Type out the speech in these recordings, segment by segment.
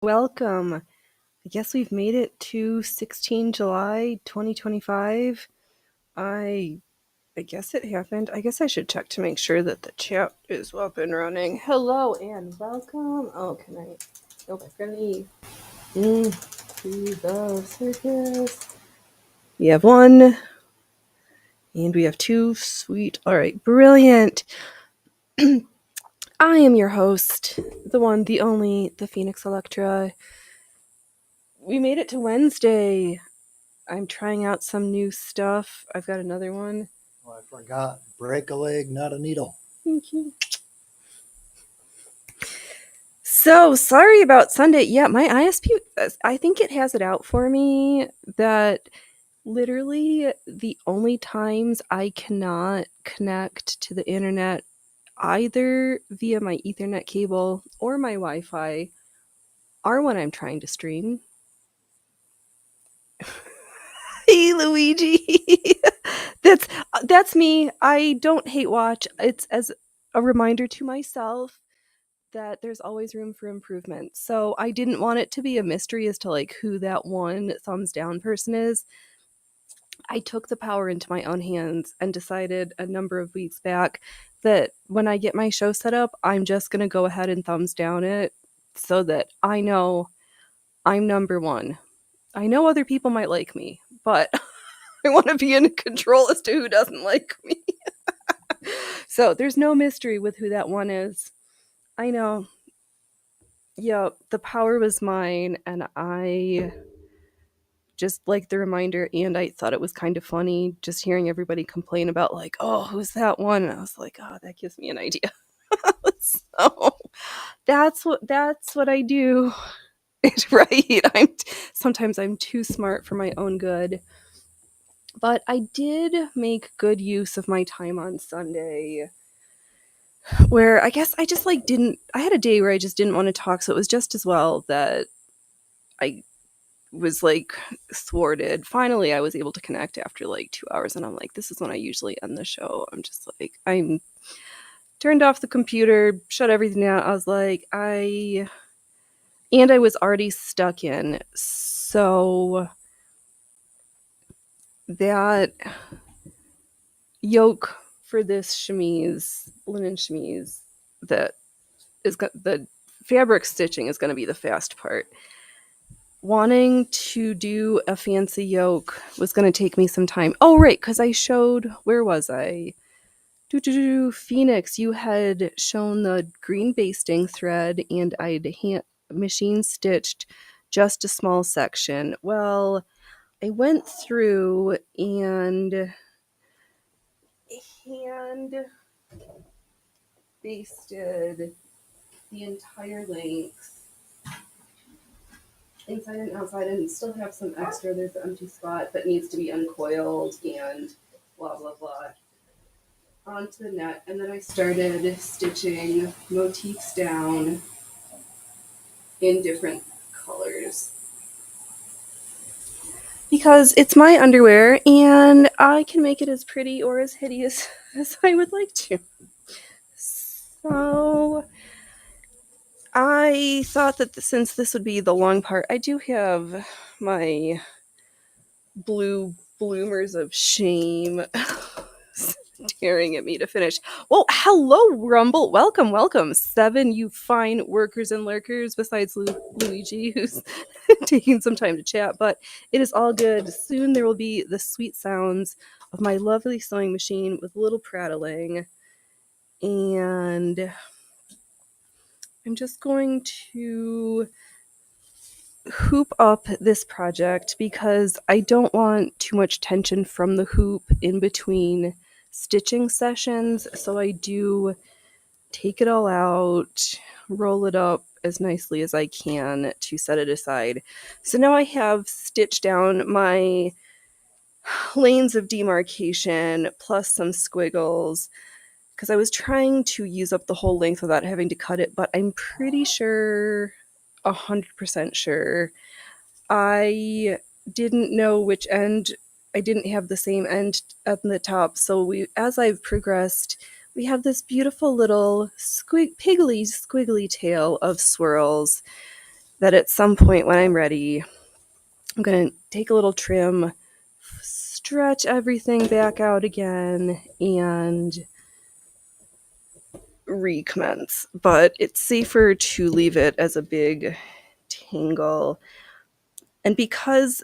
Welcome. I guess we've made it to 16 July 2025. I guess it happened. I guess I should check to make sure that the chat is up and running. Hello and welcome. Oh, can I go back and leave? To the circus. We have one. And we have two. Sweet. All right. Brilliant. I am your host, the one, the only, the Phoenix Electra. We made it to Wednesday. I'm trying out some new stuff. I've got another one. Oh, I forgot. Break a leg, not a needle. Thank you. So sorry about Sunday. Yeah, my ISP, I think it has it out for me that literally the only times I cannot connect to the internet either via my Ethernet cable or my Wi-Fi are when I'm trying to stream. Hey, Luigi. that's me. I don't hate watch. It's as a reminder to myself that there's always room for improvement. So I didn't want it to be a mystery as to like who that one thumbs down person is. I took the power into my own hands and decided a number of weeks back that when I get my show set up, I'm just going to go ahead and thumbs down it so that I know I'm number one. I know other people might like me, but I want to be in control as to who doesn't like me. So there's no mystery with who that one is. I know. Yeah, the power was mine, and I just like the reminder, and I thought it was kind of funny just hearing everybody complain about, like, oh, who's that one? And I was like, oh, that gives me an idea. So that's what I do. Right. Sometimes I'm too smart for my own good. But I did make good use of my time on Sunday, where I guess I just like didn't. I had a day where I just didn't want to talk, so it was just as well that I was like thwarted. Finally, I was able to connect after like 2 hours, and I'm like, this is when I usually end the show. I'm turned off the computer, shut everything out. I was like, I was already stuck in. So that yoke for this chemise, linen chemise, that is the fabric stitching is going to be the fast part. Wanting to do a fancy yoke was going to take me some time. Oh, right, because I showed, where was I? Phoenix, you had shown the green basting thread, and I'd machine stitched just a small section. Well, I went through and hand basted the entire length, inside and outside, and still have some extra. There's an empty spot that needs to be uncoiled and blah blah blah onto the net. And then I started stitching motifs down in different colors because it's my underwear and I can make it as pretty or as hideous as I would like to. So I thought that since this would be the long part, I do have my blue bloomers of shame staring at me to finish. Well, hello, Rumble. Welcome. 7, you fine workers and lurkers, besides Luigi, who's taking some time to chat. But it is all good. Soon there will be the sweet sounds of my lovely sewing machine with a little prattling. And I'm just going to hoop up this project because I don't want too much tension from the hoop in between stitching sessions. So I do take it all out, roll it up as nicely as I can to set it aside. So now I have stitched down my lanes of demarcation plus some squiggles because I was trying to use up the whole length without having to cut it, but I'm pretty sure, 100% sure, I didn't know which end. I didn't have the same end at the top. So as I've progressed, we have this beautiful little piggly squiggly tail of swirls. that at some point when I'm ready, I'm going to take a little trim, stretch everything back out again, and recommence. But it's safer to leave it as a big tangle. And because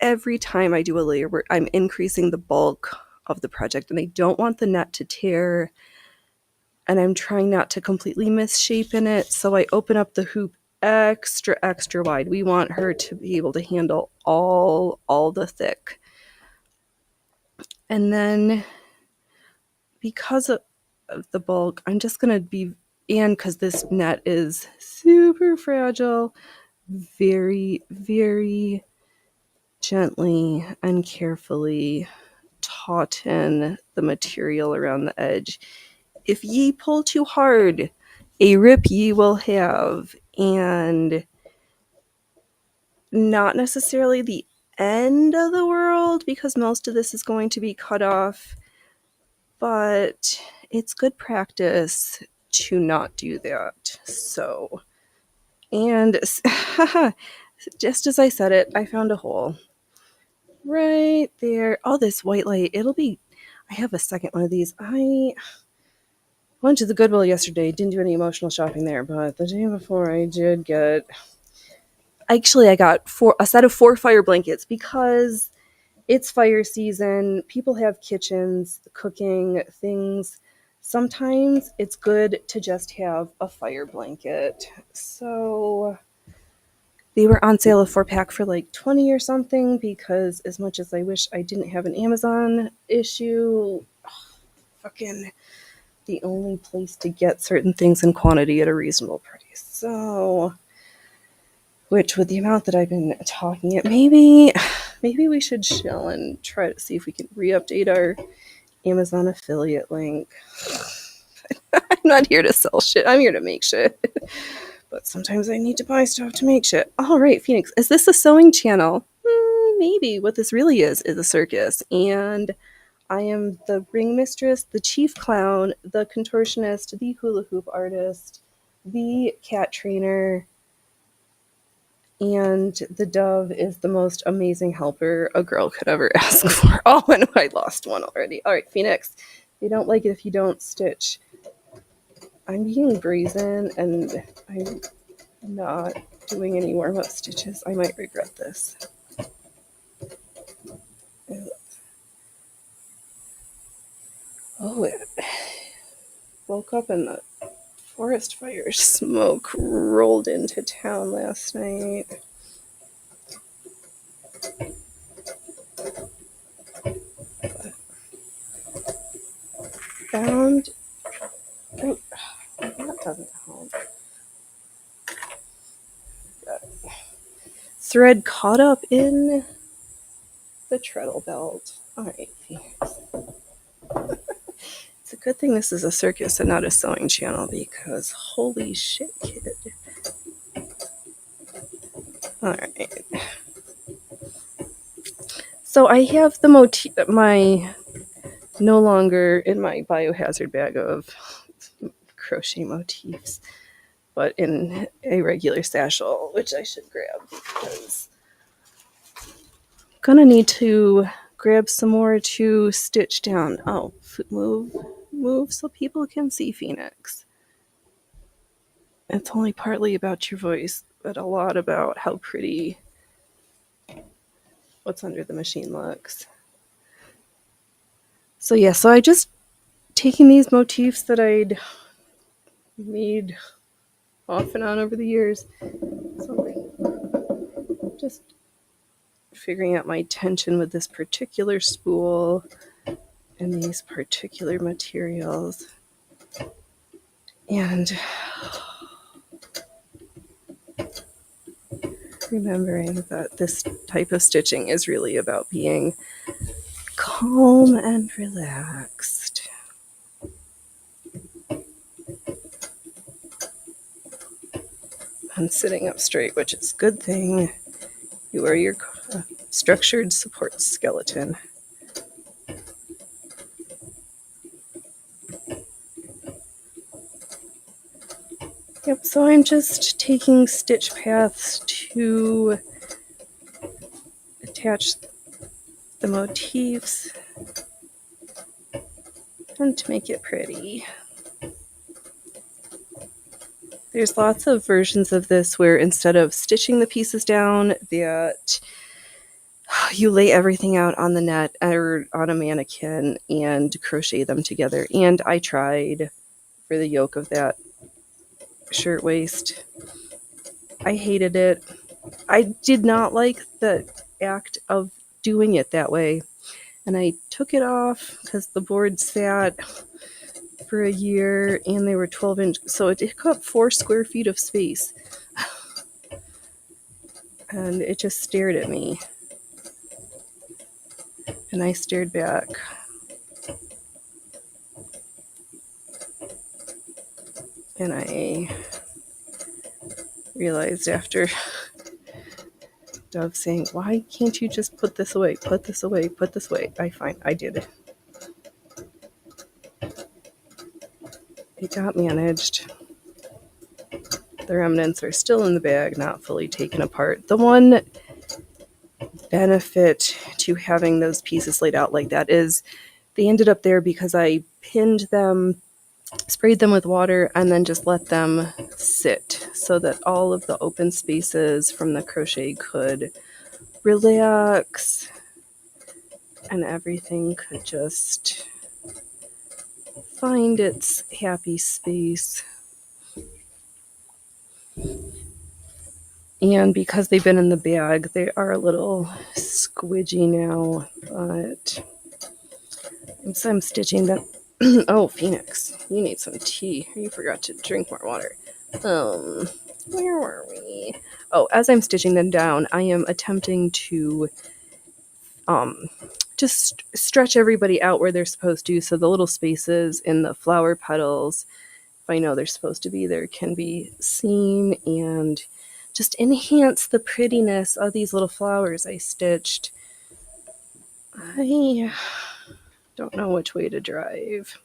every time I do a layer, I'm increasing the bulk of the project, and I don't want the net to tear, and I'm trying not to completely misshapen it, so I open up the hoop extra wide. We want her to be able to handle all the thick. And then because of the bulk, I'm just going to be, and because this net is super fragile, very, very gently and carefully tauten the material around the edge. If ye pull too hard, a rip ye will have, and not necessarily the end of the world, because most of this is going to be cut off, but it's good practice to not do that. So, and just as I said it, I found a hole right there. Oh, this white light, I have a second one of these. I went to the Goodwill yesterday, didn't do any emotional shopping there, but the day before I did get, actually I got a set of 4 fire blankets because it's fire season. People have kitchens, cooking things. Sometimes it's good to just have a fire blanket. So they were on sale, a 4-pack for like $20 or something, because as much as I wish I didn't have an Amazon issue, fucking the only place to get certain things in quantity at a reasonable price. So, which with the amount that I've been talking it, maybe we should chill and try to see if we can re-update our Amazon affiliate link. I'm not here to sell shit. I'm here to make shit. But sometimes I need to buy stuff to make shit. All right, Phoenix, is this a sewing channel? Maybe. What this really is a circus. And I am the ring mistress, the chief clown, the contortionist, the hula hoop artist, the cat trainer, and the dove is the most amazing helper a girl could ever ask for. Oh, and I lost one already. All right, Phoenix, they don't like it if you don't stitch. I'm being brazen, and I'm not doing any warm-up stitches. I might regret this. Oh, it woke up and the forest fire smoke rolled into town last night. Found... Oh, that doesn't help. Thread caught up in the treadle belt. All right, Phoenix. It's a good thing this is a circus and not a sewing channel, because holy shit, kid. All right. So I have the my no longer in my biohazard bag of crochet motifs, but in a regular satchel, which I should grab because I'm gonna need to grab some more to stitch down. Oh, move so people can see, Phoenix. It's only partly about your voice, but a lot about how pretty what's under the machine looks. So yeah, so I just taking these motifs that I'd made off and on over the years. So just figuring out my tension with this particular spool and these particular materials. And remembering that this type of stitching is really about being calm and relaxed. And sitting up straight, which is a good thing. You are your structured support skeleton. Yep, so I'm just taking stitch paths to attach the motifs and to make it pretty. There's lots of versions of this where instead of stitching the pieces down, that you lay everything out on the net or on a mannequin and crochet them together. And I tried for the yoke of that shirtwaist. I hated it. I did not like the act of doing it that way. And I took it off because the board sat for a year and they were 12-inch. So it took up 4 square feet of space. And it just stared at me. And I stared back. And I realized after Dove saying, "Why can't you just put this away, put this away, put this away?" I did it. It got managed. The remnants are still in the bag, not fully taken apart. The one benefit to having those pieces laid out like that is they ended up there because I pinned them, sprayed them with water, and then just let them sit so that all of the open spaces from the crochet could relax and everything could just find its happy space. And because they've been in the bag, they are a little squidgy now, but I'm stitching them. Oh, Phoenix, you need some tea. You forgot to drink more water. Where were we? Oh, as I'm stitching them down, I am attempting to just stretch everybody out where they're supposed to, so the little spaces in the flower petals, if I know they're supposed to be there, can be seen and just enhance the prettiness of these little flowers I stitched. I don't know which way to drive.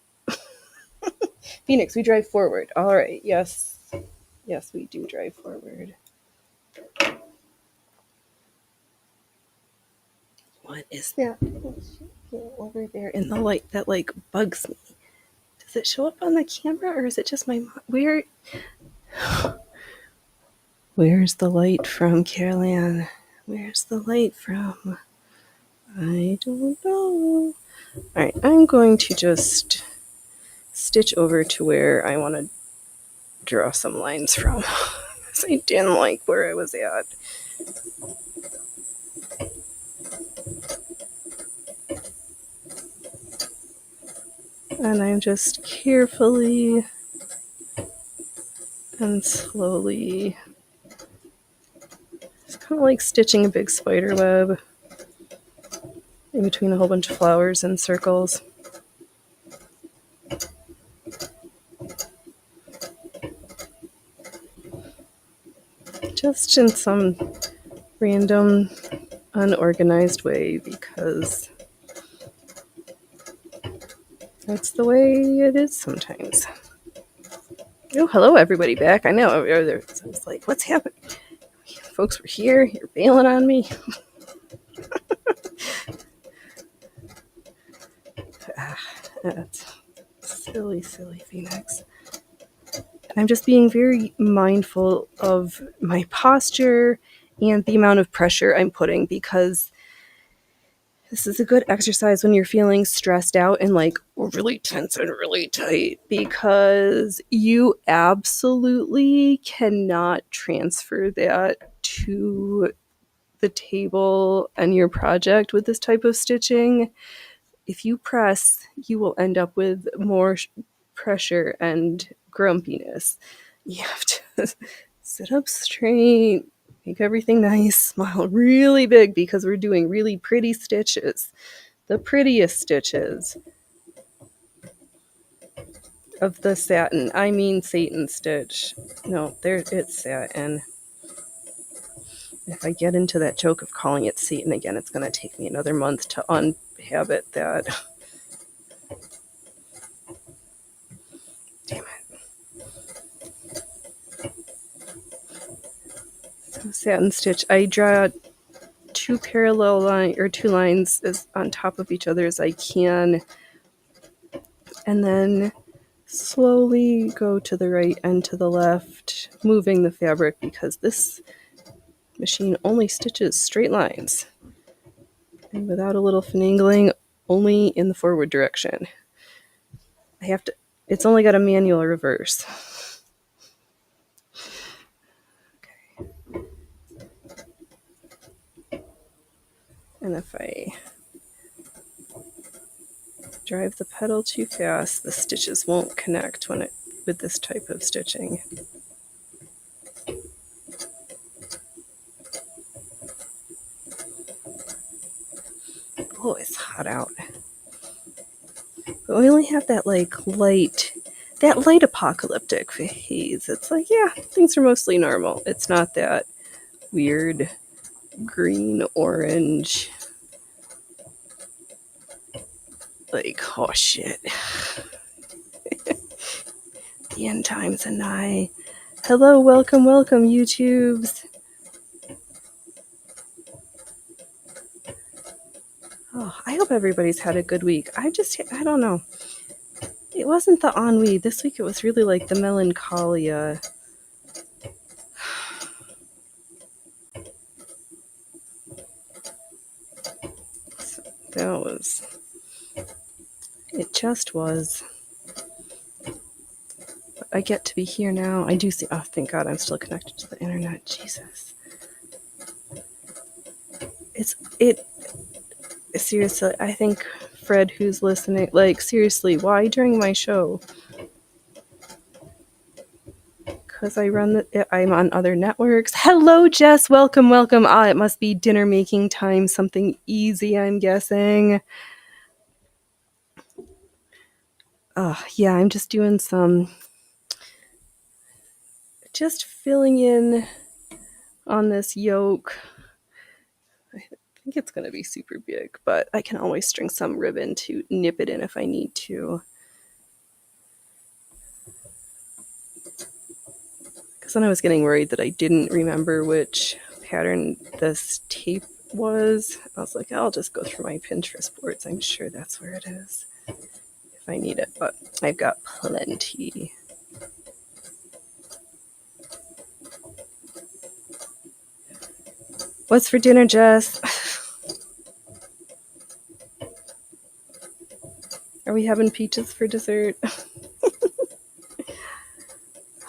Phoenix, we drive forward. All right, yes. Yes, we do drive forward. What is that over there in the light that like bugs me? Does it show up on the camera or is it just my Where's the light from, Caroline? Where's the light from? I don't know. All right, I'm going to just stitch over to where I want to draw some lines from because I didn't like where I was at. And I'm just carefully and slowly, it's kind of like stitching a big spider web in between a whole bunch of flowers and circles. Just in some random, unorganized way because that's the way it is sometimes. Oh, hello everybody back. I know, I was like, what's happening? Folks were here, you're bailing on me. That's silly Phoenix. And I'm just being very mindful of my posture and the amount of pressure I'm putting because this is a good exercise when you're feeling stressed out and like really tense and really tight because you absolutely cannot transfer that to the table and your project with this type of stitching. If you press, you will end up with more pressure and grumpiness. You have to sit up straight, make everything nice, smile really big because we're doing really pretty stitches. The prettiest stitches of the satin. I mean Satan stitch. No, there it's satin. If I get into that joke of calling it Satan again, it's going to take me another month to unhabit that. Damn it. satin stitch. I draw two parallel line or two lines as on top of each other as I can, and then slowly go to the right and to the left, moving the fabric because this machine only stitches straight lines and without a little finagling, only in the forward direction. I have to, it's only got a manual reverse. And if I drive the pedal too fast, the stitches won't connect with this type of stitching. Oh, it's hot out. But we only have that light apocalyptic haze. It's like, yeah, things are mostly normal. It's not that weird green, orange, like, oh shit. The end times and nigh. Hello, welcome, YouTubes. Oh, I hope everybody's had a good week. I don't know. It wasn't the ennui. This week it was really like the melancholia. It just was. I get to be here now. I do see, oh, thank God I'm still connected to the internet. Jesus. Seriously, I think Fred, who's listening, like, seriously, why during my show? Because I'm on other networks. Hello, Jess. Welcome. Ah, it must be dinner making time. Something easy, I'm guessing. Yeah, I'm just doing just filling in on this yoke. I think it's going to be super big, but I can always string some ribbon to nip it in if I need to. Because then I was getting worried that I didn't remember which pattern this tape was. I was like, I'll just go through my Pinterest boards. I'm sure that's where it is if I need it, but I've got plenty. What's for dinner, Jess? Are we having peaches for dessert?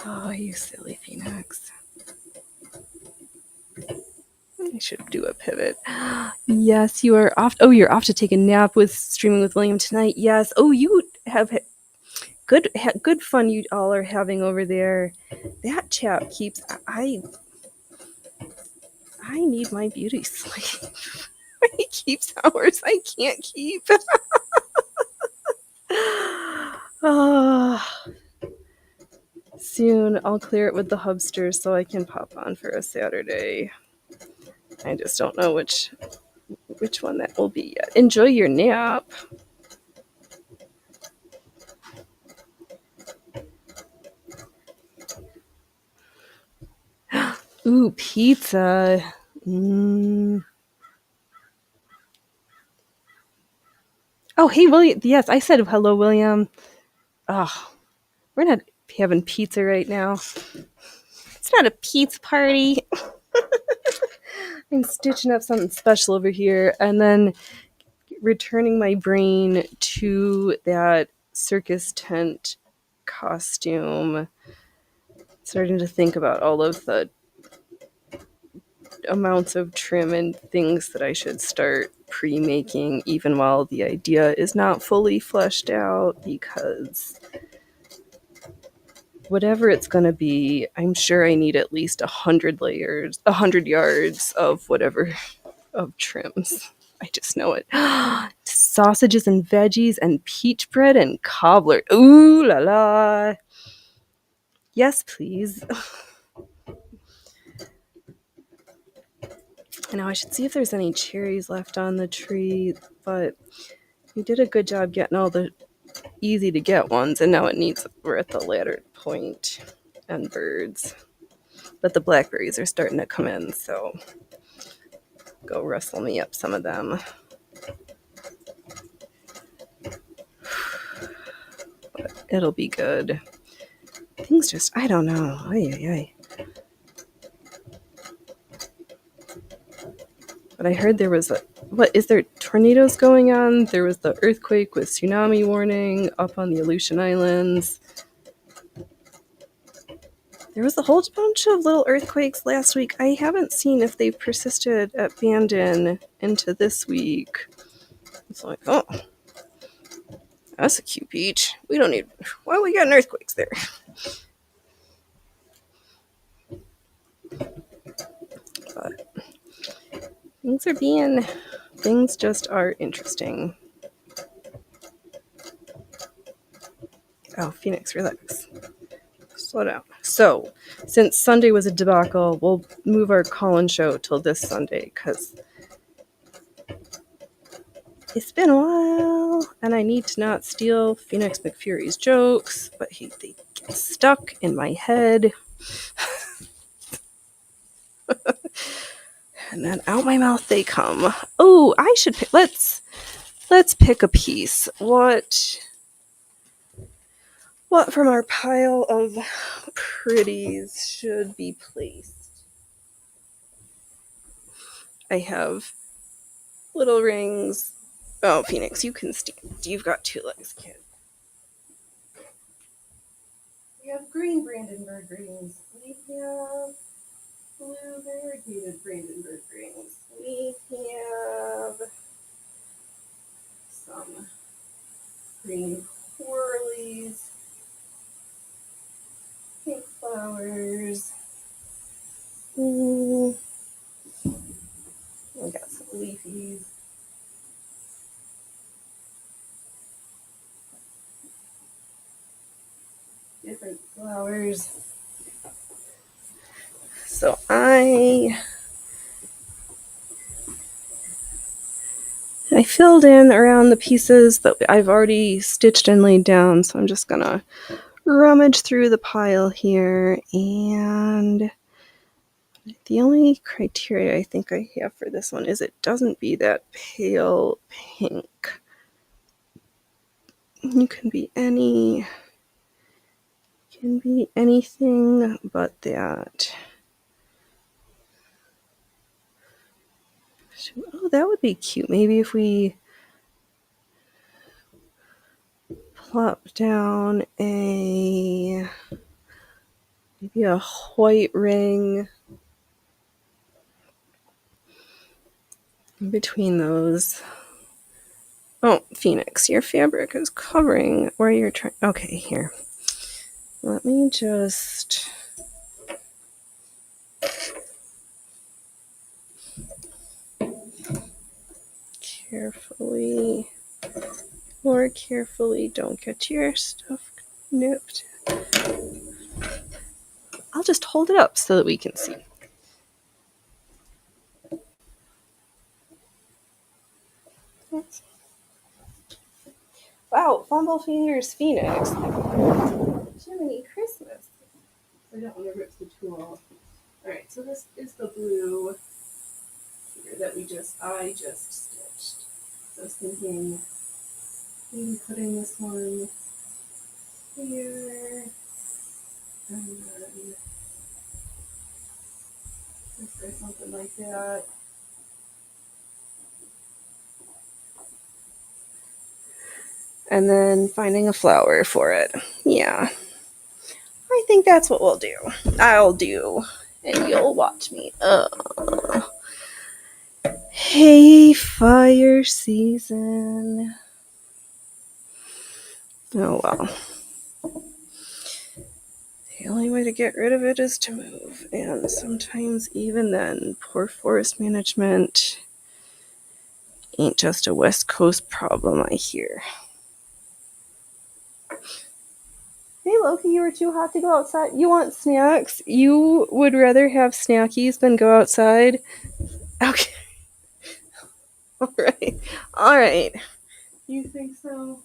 Oh, you silly Phoenix. I should do a pivot. Yes, you are off. Oh, you're off to take a nap with Streaming with William tonight. Yes. Oh, you have good fun you all are having over there. That chap keeps... I need my beauty sleep. He keeps hours I can't keep. Soon I'll clear it with the hubsters so I can pop on for a Saturday. I just don't know which one that will be yet. Enjoy your nap. Ooh, pizza. Oh, hey, William. Yes, I said hello, William. Oh, we're not having pizza right now. It's not a pizza party. I'm stitching up something special over here and then returning my brain to that circus tent costume. Starting to think about all of the amounts of trim and things that I should start pre-making even while the idea is not fully fleshed out, because whatever it's going to be, I'm sure I need at least 100 yards of whatever of trims. I just know it. Sausages and veggies and peach bread and cobbler. Ooh la la. Yes, please. Now I should see if there's any cherries left on the tree, but you did a good job getting all the easy to get ones, and now we're at the latter point and birds. But the blackberries are starting to come in, so go rustle me up some of them. But it'll be good. Things just, I don't know. Ay. But I heard there was is there tornadoes going on? There was the earthquake with tsunami warning up on the Aleutian Islands. There was a whole bunch of little earthquakes last week. I haven't seen if they've persisted at Bandon into this week. It's like, oh, that's a cute beach. We don't need, why we got earthquakes there? But things just are interesting. Oh, Phoenix, relax. Slow down. So, since Sunday was a debacle, we'll move our call-in show till this Sunday because it's been a while and I need to not steal Phoenix McFury's jokes, but they get stuck in my head. And then out my mouth they come. Oh, I should pick, let's pick a piece. What from our pile of pretties should be placed? I have little rings. Oh, Phoenix, you can stand. You've got two legs, kid. We have green Brandenburg rings. We have blue variegated Brandenburg rings. We have some green coralies, pink flowers. We got some leafies. Different flowers. So I filled in around the pieces that I've already stitched and laid down, so I'm just gonna rummage through the pile here, and the only criteria I think I have for this one is it doesn't be that pale pink. You can be anything but that. Oh, that would be cute. Maybe if we plop down maybe a white ring in between those. Oh, Phoenix, your fabric is covering where you're trying. Okay, here. Let me just more carefully, don't get your stuff nipped. I'll just hold it up so that we can see. Wow, Fumble Fingers Phoenix. Jiminy Christmas. I don't want to rip the tool. Alright, so this is the blue here that I just stitched. So I was thinking maybe putting this one here, and then or something like that. And then finding a flower for it. Yeah. I think that's what we'll do. I'll do. And you'll watch me. Hey, fire season. Oh well. The only way to get rid of it is to move. And sometimes even then, poor forest management ain't just a West Coast problem, I hear. Hey Loki, you were too hot to go outside. You want snacks? You would rather have snackies than go outside? Okay. Alright. You think so?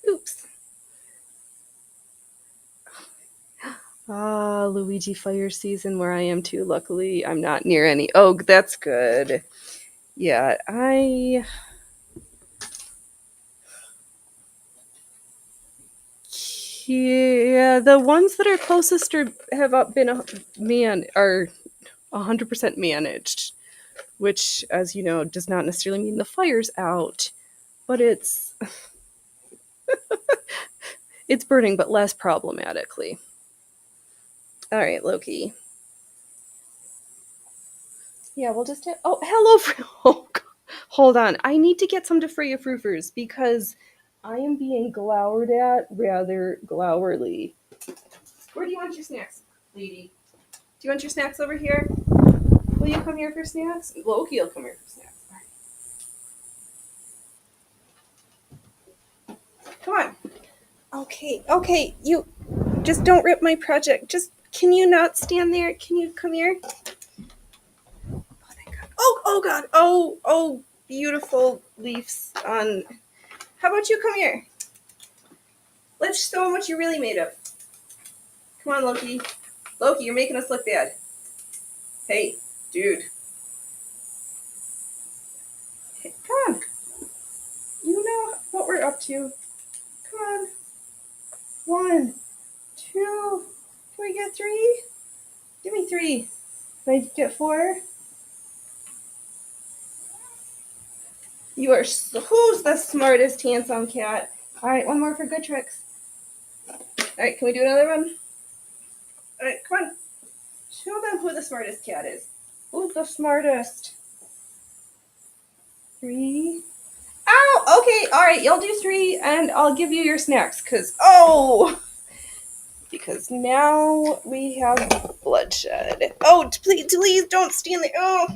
Oops. Ah, Luigi fire season where I am too. Luckily, I'm not near any. Oh, that's good. Yeah, yeah, the ones that are closest or have been are 100% managed, which, as you know, does not necessarily mean the fire's out, but it's burning, but less problematically. All right, Loki. Yeah, we'll just. Oh, hello, oh, hold on. I need to get some to Freya Froofers because I am being glowered at rather glowerly. Where do you want your snacks, lady? Do you want your snacks over here? Will you come here for snacks? Loki will come here for snacks. Come on. Okay. You just don't rip my project. Just can you not stand there? Can you come here? Oh thank God. Oh God. Oh beautiful leaves on. How about you come here? Let's show them what you're really made of. Come on, Loki. Loki, you're making us look bad. Hey, dude. Hey, come on. You know what we're up to. Come on. 1, 2. Can we get 3? Give me 3. Can I get 4? You are. Who's the smartest handsome cat? All right, one more for good tricks. All right, can we do another one? All right, come on. Show them who the smartest cat is. Who's the smartest? 3. Ow! Okay, all right, you'll do 3, and I'll give you your snacks. Because now we have bloodshed. Oh, please don't stand there. Oh,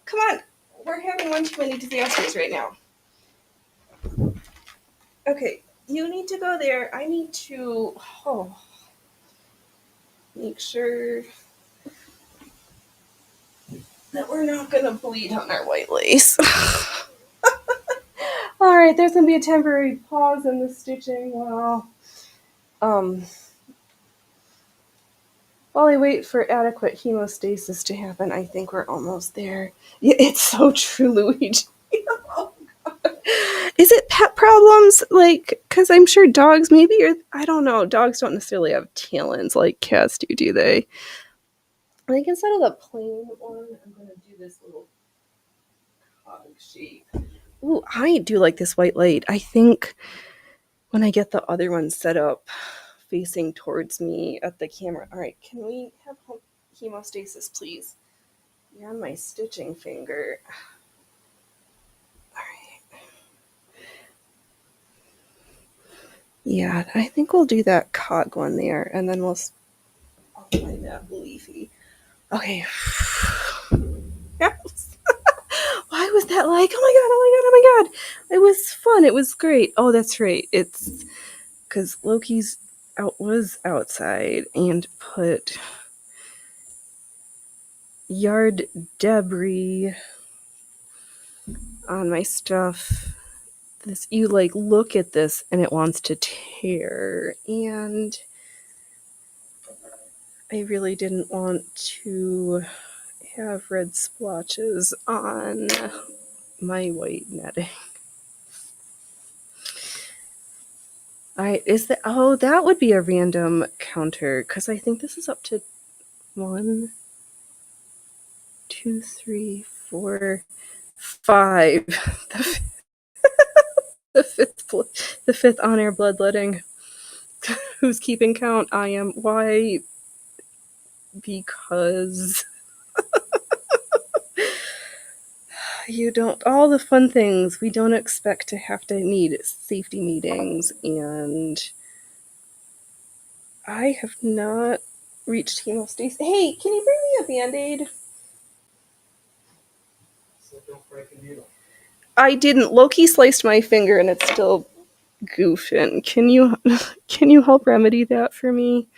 come on. We're having one too many disasters right now. Okay, you need to go there. I need to make sure that we're not going to bleed on our white lace. All right, there's going to be a temporary pause in the stitching while I wait for adequate hemostasis to happen. I think we're almost there. Yeah, it's so true, Luigi. Is it pet problems? Like, because I'm sure dogs maybe, or I don't know. Dogs don't necessarily have talons like cats do they? Like, instead of the plain one, I'm going to do this little cog shape. Ooh, I do like this white light. I think when I get the other one set up facing towards me at the camera. All right, can we have hemostasis, please? You're on my stitching finger. All right. Yeah, I think we'll do that cog one there, and then I'll apply that leafy. Okay. Yes. Why was that like? Oh my god! It was fun. It was great. Oh, that's right. It's because Loki's was outside and put yard debris on my stuff. You like look at this and it wants to tear, and I really didn't want to have red splotches on my white netting. That would be a random counter because I think this is up to 1, 2, 3, 4, 5. The fifth on-air bloodletting. Who's keeping count? I am. Why? Because you don't. All the fun things we don't expect to have to need safety meetings, and I have not reached hemostasis. Hey, can you bring me a Band-Aid? So don't break a needle. I didn't. Loki sliced my finger and it's still goofing. Can you help remedy that for me?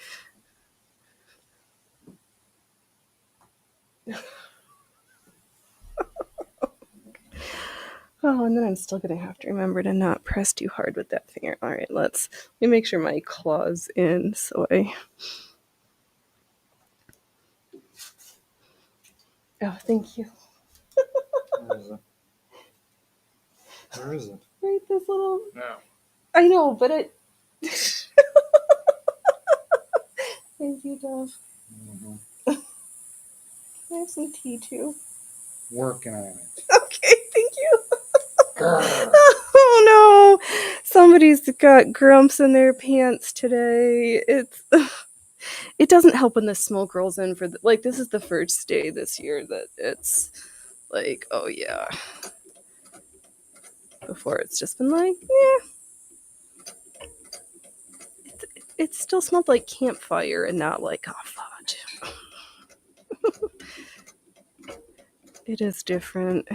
Oh, and then I'm still gonna have to remember to not press too hard with that finger. All right, let me make sure my claw's in so I. Oh, thank you. Where is it? Where is it? Right, this little. No. I know, but it. Thank you, Dove. Mm-hmm. I have some tea too. Working on it. Okay, thank you. Grr. Oh no, somebody's got grumps in their pants today. It doesn't help when the smoke rolls in for like this is the first day this year that it's like, oh yeah. Before it's just been like, yeah. It still smelled like campfire and not like hot fudge. It is different.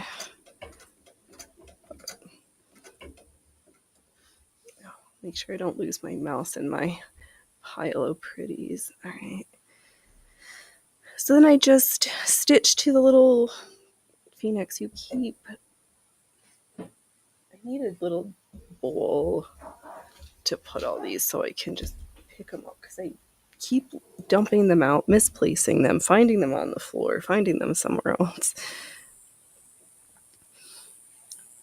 Make sure I don't lose my mouse in my pile of pretties. All right. So then I just stitch to the little phoenix you keep. I need a little bowl to put all these so I can just pick them up because I keep dumping them out, misplacing them, finding them on the floor, finding them somewhere else.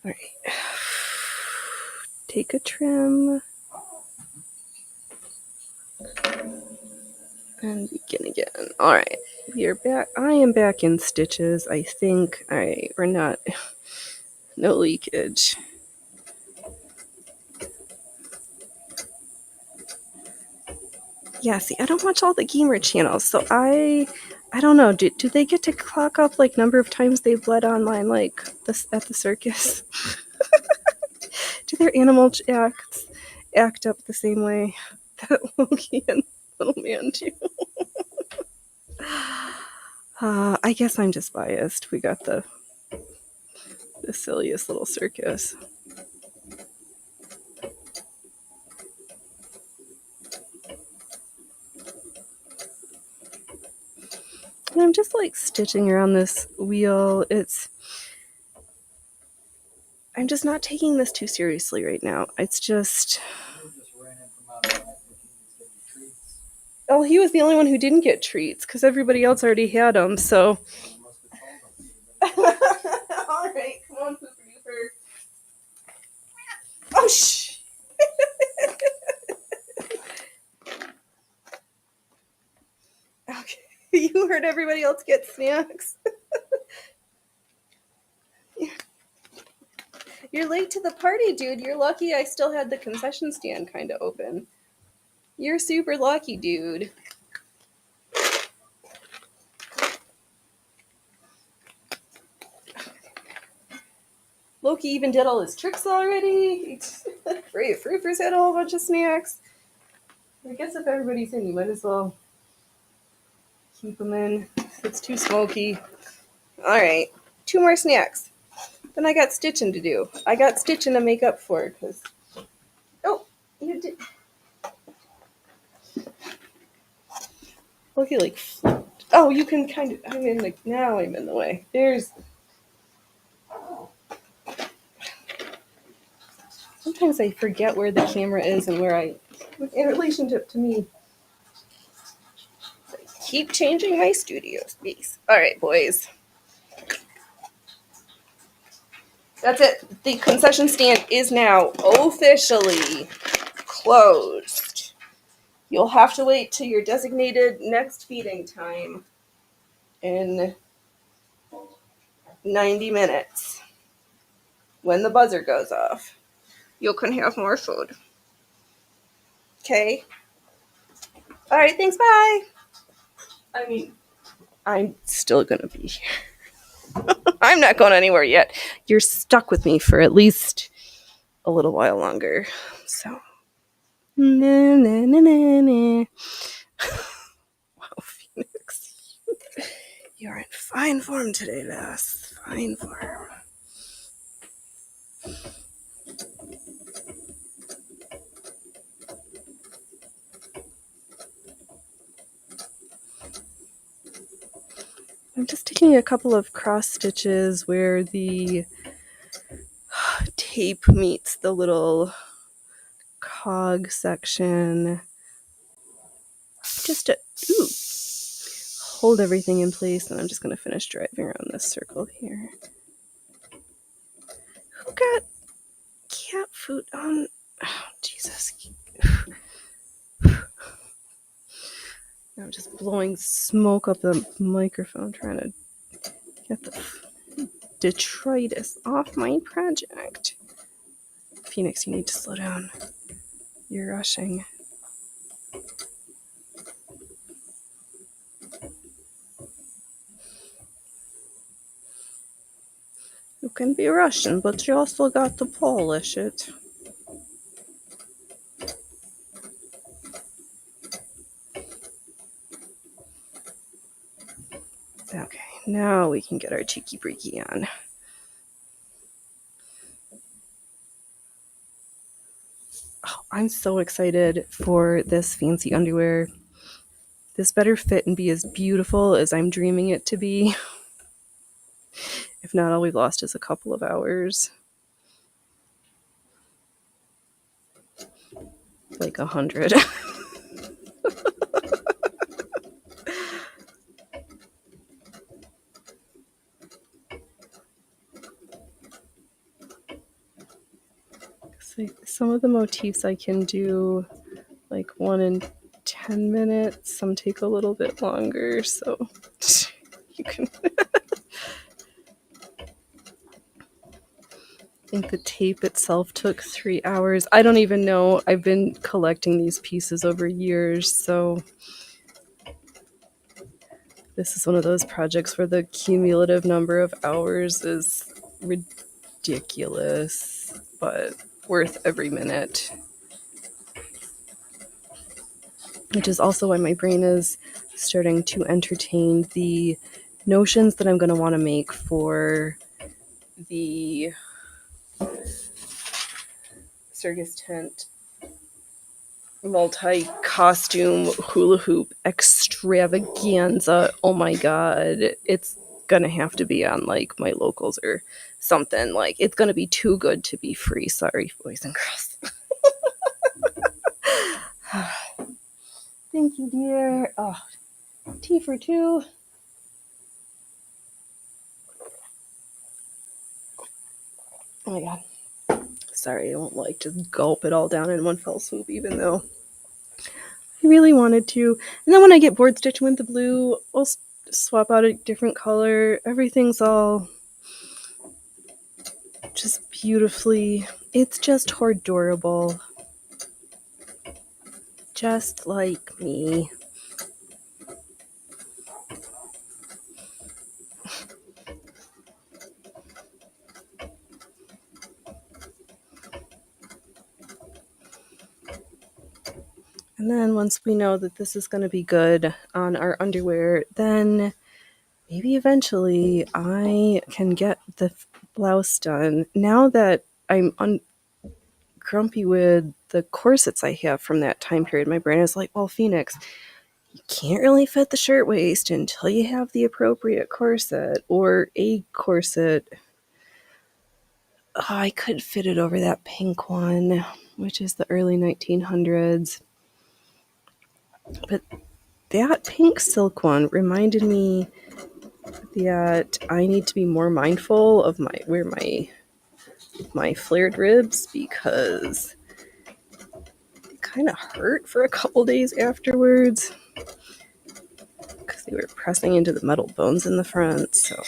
All right. Take a trim. And begin again. All right. We are back. I am back in stitches, I think. All right. We're not. No leakage. Yeah, see, I don't watch all the gamer channels, so I don't know. Do they get to clock up like number of times they've bled online, like this at the circus? Do their animal acts act up the same way that Loki and Little Man do? I guess I'm just biased. We got the silliest little circus. And I'm just like stitching around this wheel. I'm just not taking this too seriously right now. It's just. You just ran in from out of that thinking he was getting treats. Oh, he was the only one who didn't get treats because everybody else already had them. So. You must have told him. All right, come on, Pooper Duper. Oh shh. Okay, you heard everybody else get snacks. You're late to the party, dude. You're lucky I still had the concession stand kind of open. You're super lucky, dude. Loki even did all his tricks already. Fruiters had a whole bunch of snacks. I guess if everybody's in, you might as well keep them in. It's too smoky. All right, 2 more snacks. Then I got stitching to do. I got stitching to make up for it because. Oh, you did. Loki like flipped. Oh, you can kind of. I'm in the. Now I'm in the way. There's. Sometimes I forget where the camera is and where I. In relationship to me. I keep changing my studio space. All right, boys. That's it. The concession stand is now officially closed. You'll have to wait till your designated next feeding time in 90 minutes when the buzzer goes off. You can have more food. Okay? All right, thanks, bye. I mean, I'm still going to be here. I'm not going anywhere yet. You're stuck with me for at least a little while longer. So. Na, na, na, na, na. Wow, Phoenix. You're in fine form today, Beth. Fine form. I'm just taking a couple of cross stitches where the tape meets the little cog section. Just to hold everything in place, and I'm just going to finish driving around this circle here. Who got cat food on? Oh, Jesus. I'm just blowing smoke up the microphone trying to get the detritus off my project. Phoenix, you need to slow down. You're rushing. You can be Russian, but you also got to polish it. Okay, now we can get our cheeky breaky on. Oh, I'm so excited for this fancy underwear. This better fit and be as beautiful as I'm dreaming it to be. If not, all we've lost is a couple of hours. Like 100. So some of the motifs I can do like 1 in 10 minutes. Some take a little bit longer, so you can. I think the tape itself took 3 hours. I don't even know. I've been collecting these pieces over years, so this is one of those projects where the cumulative number of hours is ridiculous, but worth every minute. Which is also why my brain is starting to entertain the notions that I'm going to want to make for the circus tent multi-costume hula hoop extravaganza. Oh my god, it's gonna have to be on like my locals or something. Like, it's gonna be too good to be free. Sorry, boys and girls. Thank you, dear. Oh, tea for two. Oh my god. Sorry, I don't like just gulp it all down in one fell swoop, even though I really wanted to. And then when I get bored stitching with the blue, I'll swap out a different color. Everything's all just beautifully. It's just adorable. Just like me. And then once we know that this is going to be good on our underwear, then maybe eventually I can get the blouse done. Now that I'm grumpy with the corsets I have from that time period, my brain is like, well, Phoenix, you can't really fit the shirtwaist until you have the appropriate corset or a corset. Oh, I could fit it over that pink one, which is the early 1900s. But that pink silk one reminded me that I need to be more mindful of my flared ribs, because they kind of hurt for a couple days afterwards because they were pressing into the metal bones in the front. So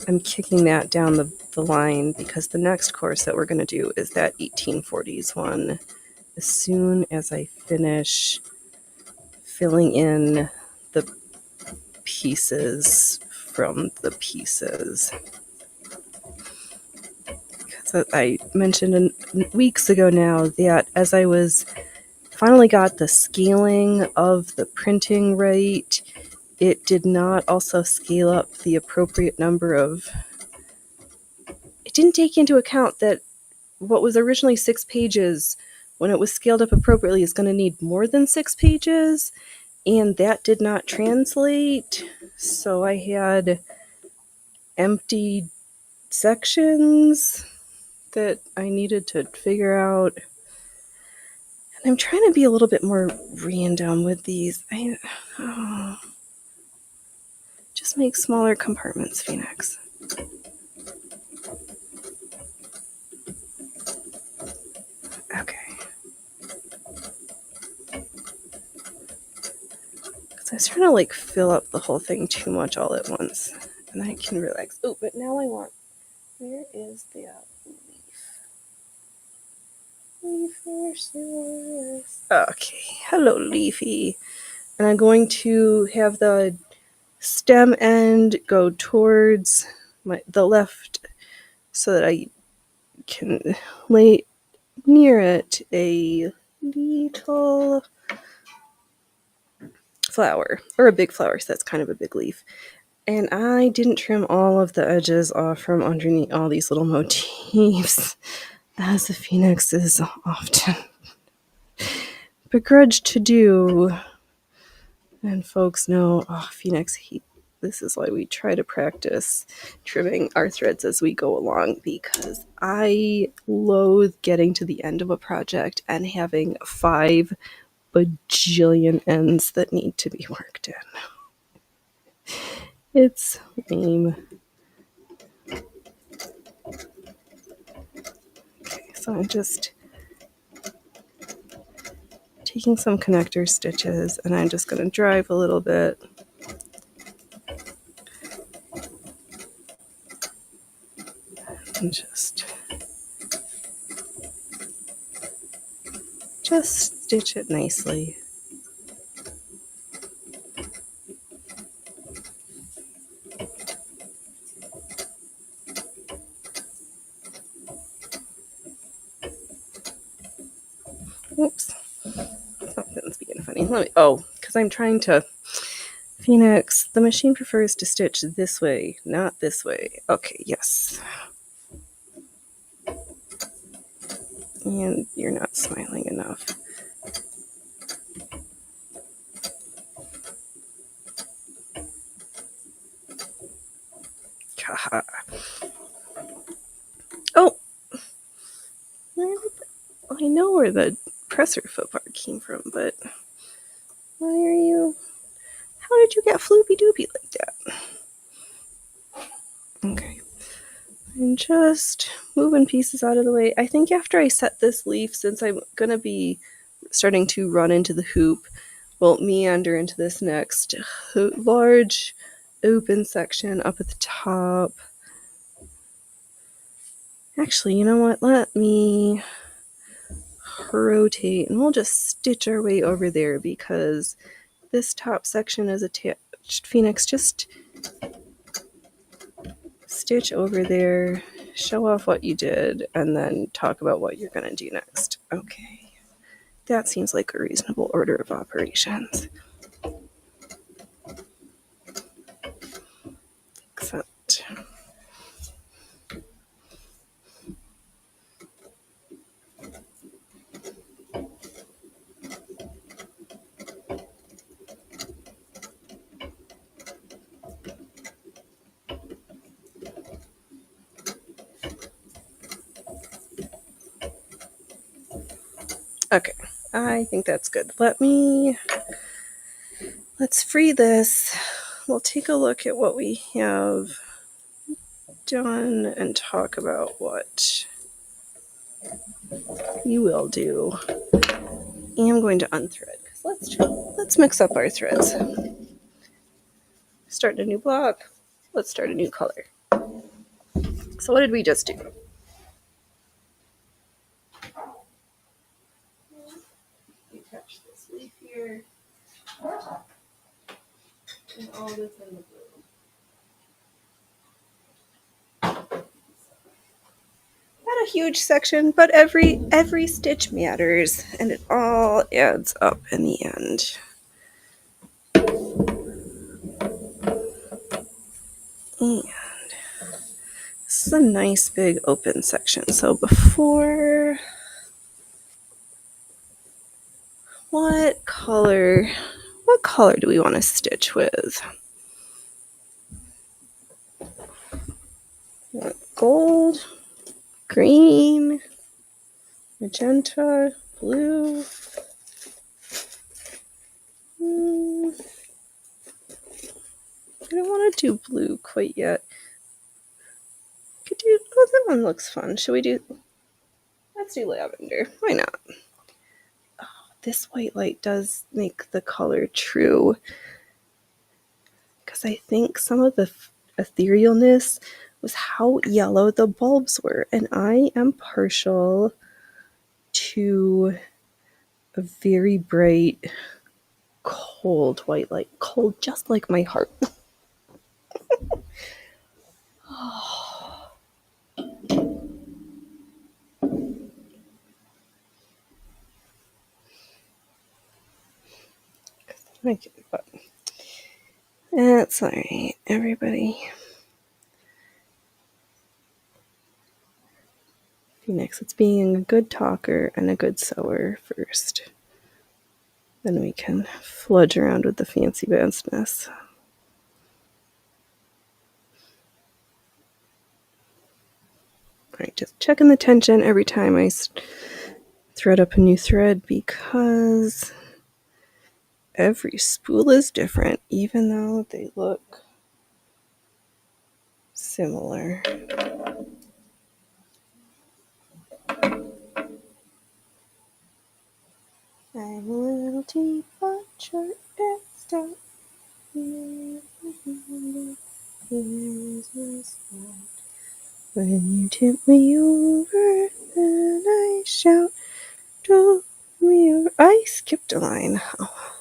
I'm kicking that down the line, because the next course that we're going to do is that 1840s one as soon as I finish filling in the pieces from the pieces. Because I mentioned weeks ago now that as I was finally got the scaling of the printing right, it did not also scale up the appropriate number of... It didn't take into account that what was originally 6 pages, when it was scaled up appropriately, is going to need more than 6 pages. and that did not translate, so I had empty sections that I needed to figure out. And I'm trying to be a little bit more random with these. Just make smaller compartments, Phoenix. Okay. Because I was trying to like fill up the whole thing too much all at once. And I can relax. Oh, but now I want... Where is that leaf? Okay. Hello, Leafy. And I'm going to have the stem end go towards the left so that I can lay near it a little flower, or a big flower, so that's kind of a big leaf. And I didn't trim all of the edges off from underneath all these little motifs, as the Phoenix is often begrudged to do. And folks know, Phoenix, this is why we try to practice trimming our threads as we go along, because I loathe getting to the end of a project and having 5 bajillion ends that need to be worked in. It's lame. Okay, so I'm just taking some connector stitches and I'm just going to drive a little bit. And just stitch it nicely. Oops. Something's being funny. Because I'm trying to... Phoenix, the machine prefers to stitch this way, not this way. Okay, yes. And you're not smiling enough. Haha. Oh! I know where the presser foot part came from, but why are you... How did you get floopy doopy like that? Okay. I'm just moving pieces out of the way. I think after I set this leaf, since I'm going to be starting to run into the hoop, we'll meander into this next large open section up at the top. Actually, you know what? Let me rotate and we'll just stitch our way over there because this top section is attached. Phoenix, just stitch over there, show off what you did, and then talk about what you're going to do next. Okay. That seems like a reasonable order of operations. Except... Okay, I think that's good. Let's free this. We'll take a look at what we have done and talk about what you will do. I'm going to unthread. Let's mix up our threads. Start a new block. Let's start a new color. So what did we just do? We touched this leaf here. And all this in the blue. Not a huge section, but every stitch matters, and it all adds up in the end. And this is a nice big open section. So before... What What color do we want to stitch with? Gold, green, magenta, blue. I don't want to do blue quite yet. Could do. Oh, that one looks fun. Should we do? Let's do lavender. Why not? Oh, this white light does make the color true. Because I think some of the etherealness was how yellow the bulbs were. And I am partial to a very bright, cold white light. Cold just like my heart. But that's alright, everybody. Phoenix, it's being a good talker and a good sewer first. Then we can fludge around with the fancy business. Alright, just checking the tension every time I thread up a new thread because every spool is different, even though they look similar. I'm a little teapot, short and stout. Here's my spot. When you tip me over, then I shout, "Do me over." I skipped a line. Oh.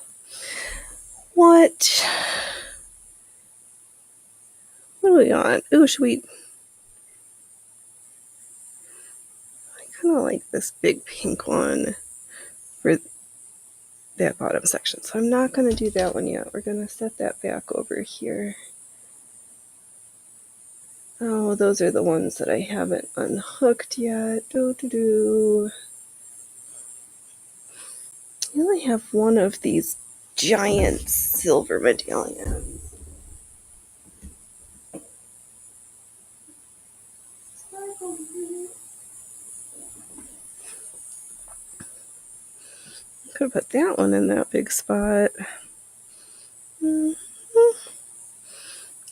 What? What do we want? Ooh, should we? I kind of like this big pink one for that bottom section. So I'm not going to do that one yet. We're going to set that back over here. Oh, those are the ones that I haven't unhooked yet. I only have one of these giant silver medallions. Could put that one in that big spot. Yeah,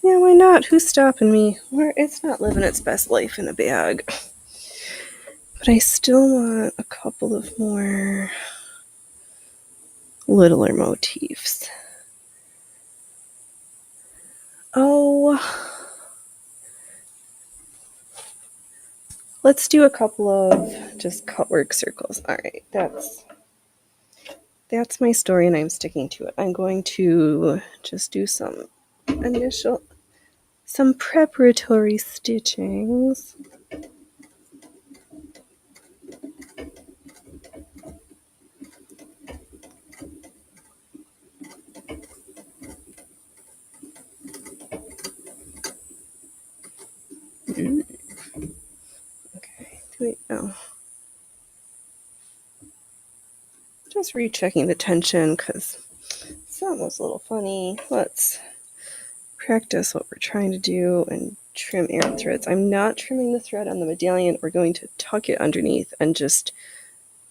why not? Who's stopping me? It's not living its best life in a bag. But I still want a couple of more littler motifs. Oh, let's do a couple of just cutwork circles. All right, that's my story and I'm sticking to it. I'm going to just do some preparatory stitchings. Okay, wait, no. Just rechecking the tension because something was a little funny. Let's practice what we're trying to do and trim errant threads. I'm not trimming the thread on the medallion. We're going to tuck it underneath and just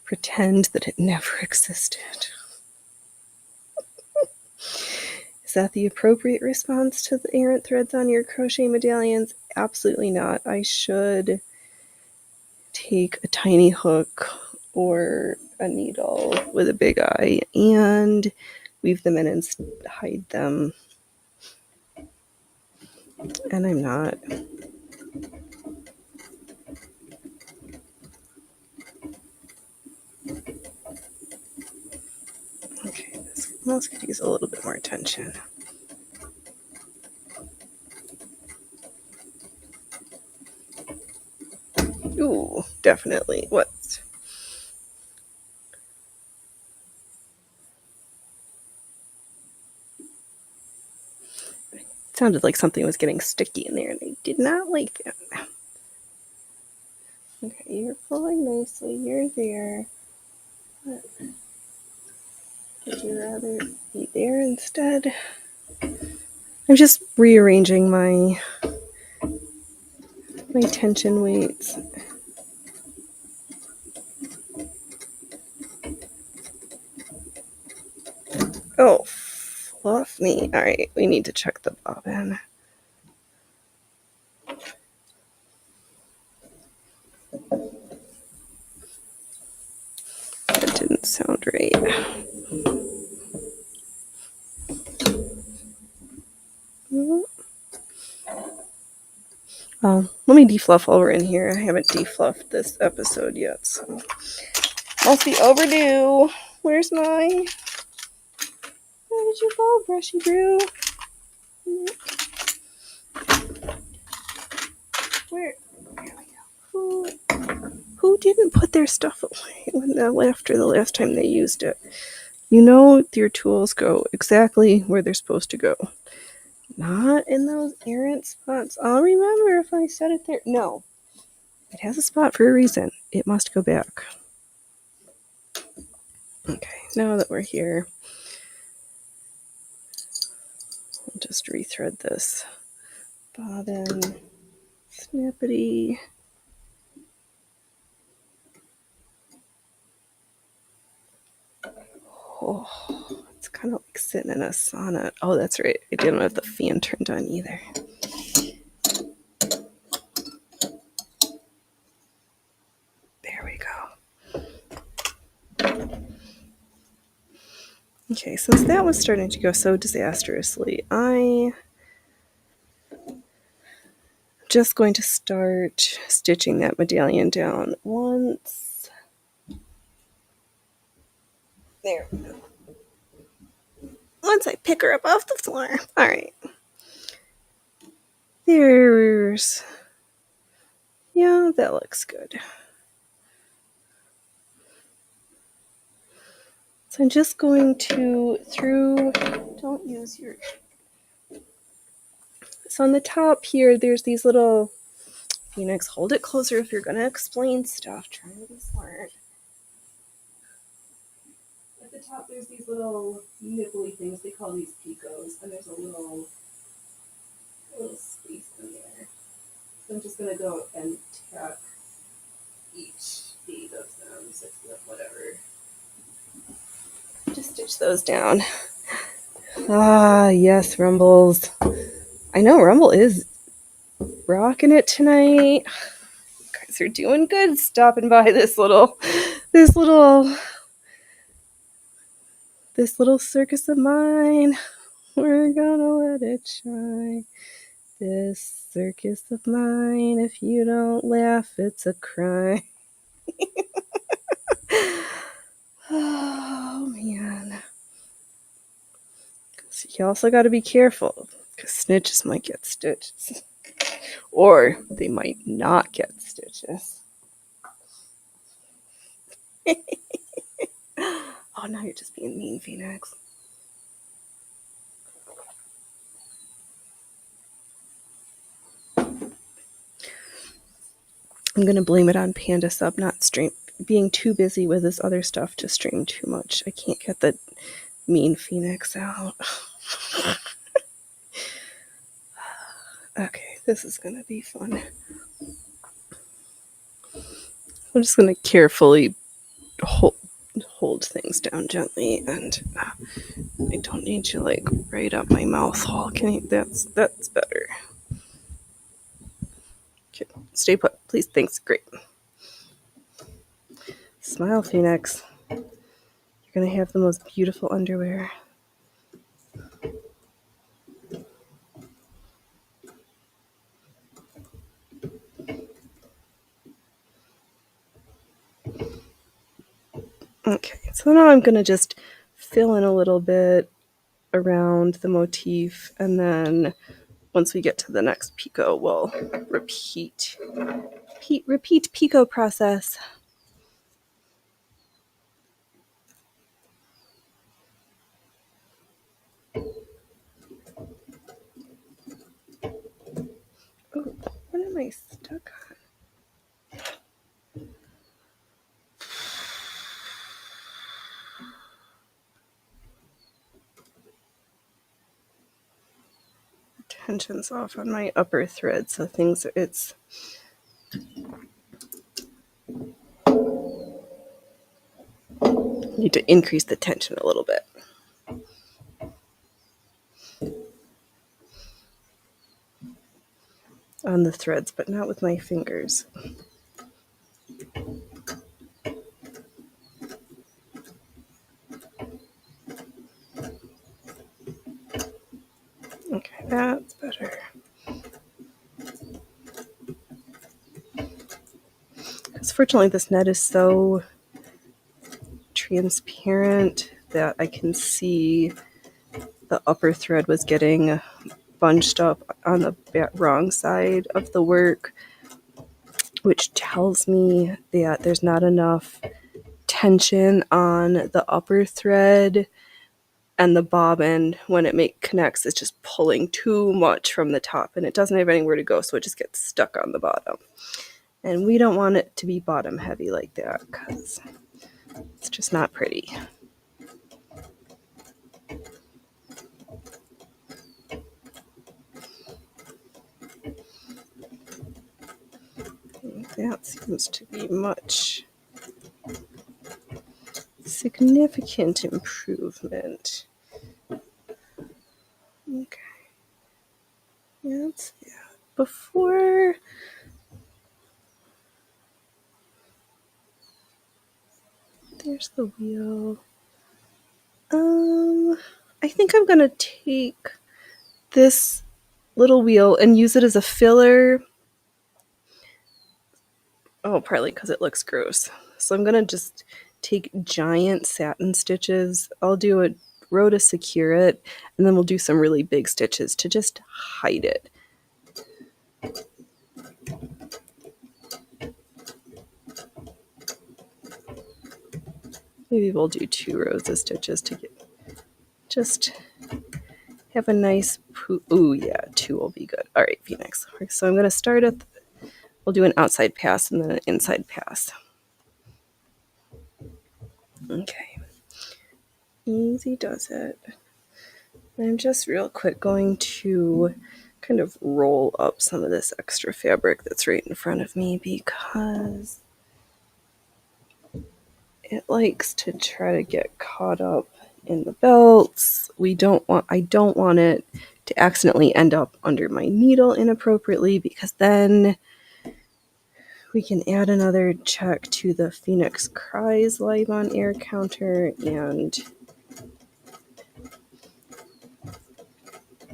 pretend that it never existed. Is that the appropriate response to the errant threads on your crochet medallions? Absolutely not. I should take a tiny hook or a needle with a big eye and weave them in and hide them. And I'm not. Okay, this mouse could use a little bit more attention. Ooh, definitely. What? It sounded like something was getting sticky in there, and I did not like that. Okay, you're pulling nicely. You're there. Would you rather be there instead. I'm just rearranging my tension weights. Oh, fluff me. All right, we need to check the bobbin. That didn't sound right. Let me defluff while we're in here. I haven't defluffed this episode yet, so must be overdue. Where's my... Where did you go, Brushy Brew? Where? There we go. Who didn't put their stuff away after the last time they used it? You know your tools go exactly where they're supposed to go. Not in those errant spots. I'll remember if I set it there. No. It has a spot for a reason. It must go back. Okay, now that we're here, I'll just rethread this bobbin. Snappity. Oh, it's kind of like sitting in a sauna. Oh, that's right. I didn't have the fan turned on either. There we go. Okay, since that was starting to go so disastrously, I'm just going to start stitching that medallion down once. There we go. Once I pick her up off the floor. All right. There's... Yeah, that looks good. So I'm just going to don't use your... So on the top here, there's these little... Phoenix, hold it closer if you're going to explain stuff. Try to be smart. At the top, there's these little nibbly things. They call these picos. And there's a little space in there. So I'm just going to go and tack each 8 of them, 6 of them, whatever. Just stitch those down. Ah, yes, Rumbles. I know Rumble is rocking it tonight. You guys are doing good stopping by this little circus of mine. We're gonna let it shine. This circus of mine, if you don't laugh, it's a crime. Oh, man. So you also got to be careful, because snitches might get stitches. Or they might not get stitches. Oh, now you're just being mean, Phoenix. I'm going to blame it on Panda Sub not being too busy with this other stuff to stream too much. I can't get the mean Phoenix out. Okay, this is going to be fun. I'm just going to carefully hold things down gently, and I don't need you like right up my mouth hole. Can you? That's better. Okay, stay put, please. Thanks. Great. Smile, Phoenix. You're gonna have the most beautiful underwear. Okay, so now I'm gonna just fill in a little bit around the motif, and then once we get to the next picot, we'll repeat picot process. Oh, what am I stuck on? tension's off on my upper thread, so it's need to increase the tension a little bit. On the threads, but not with my fingers. Okay, that's better. Because fortunately this net is so transparent that I can see the upper thread was getting bunched up on the wrong side of the work, which tells me that there's not enough tension on the upper thread, and the bobbin, when it connects, it's just pulling too much from the top and it doesn't have anywhere to go, so it just gets stuck on the bottom. And we don't want it to be bottom heavy like that because it's just not pretty. That seems to be much significant improvement. Okay. That's that. Before there's the wheel. I think I'm gonna take this little wheel and use it as a filler. Oh, partly because it looks gross. So I'm gonna just take giant satin stitches. I'll do a row to secure it, and then we'll do some really big stitches to just hide it. Maybe we'll do 2 rows of stitches to just have a nice ooh, yeah, 2 will be good. All right, Phoenix. So I'm gonna start at we'll do an outside pass and then an inside pass. Okay. Easy does it. I'm just real quick going to kind of roll up some of this extra fabric that's right in front of me because it likes to try to get caught up in the belts. I don't want it to accidentally end up under my needle inappropriately, because then we can add another check to the Phoenix Cries Live on Air counter, and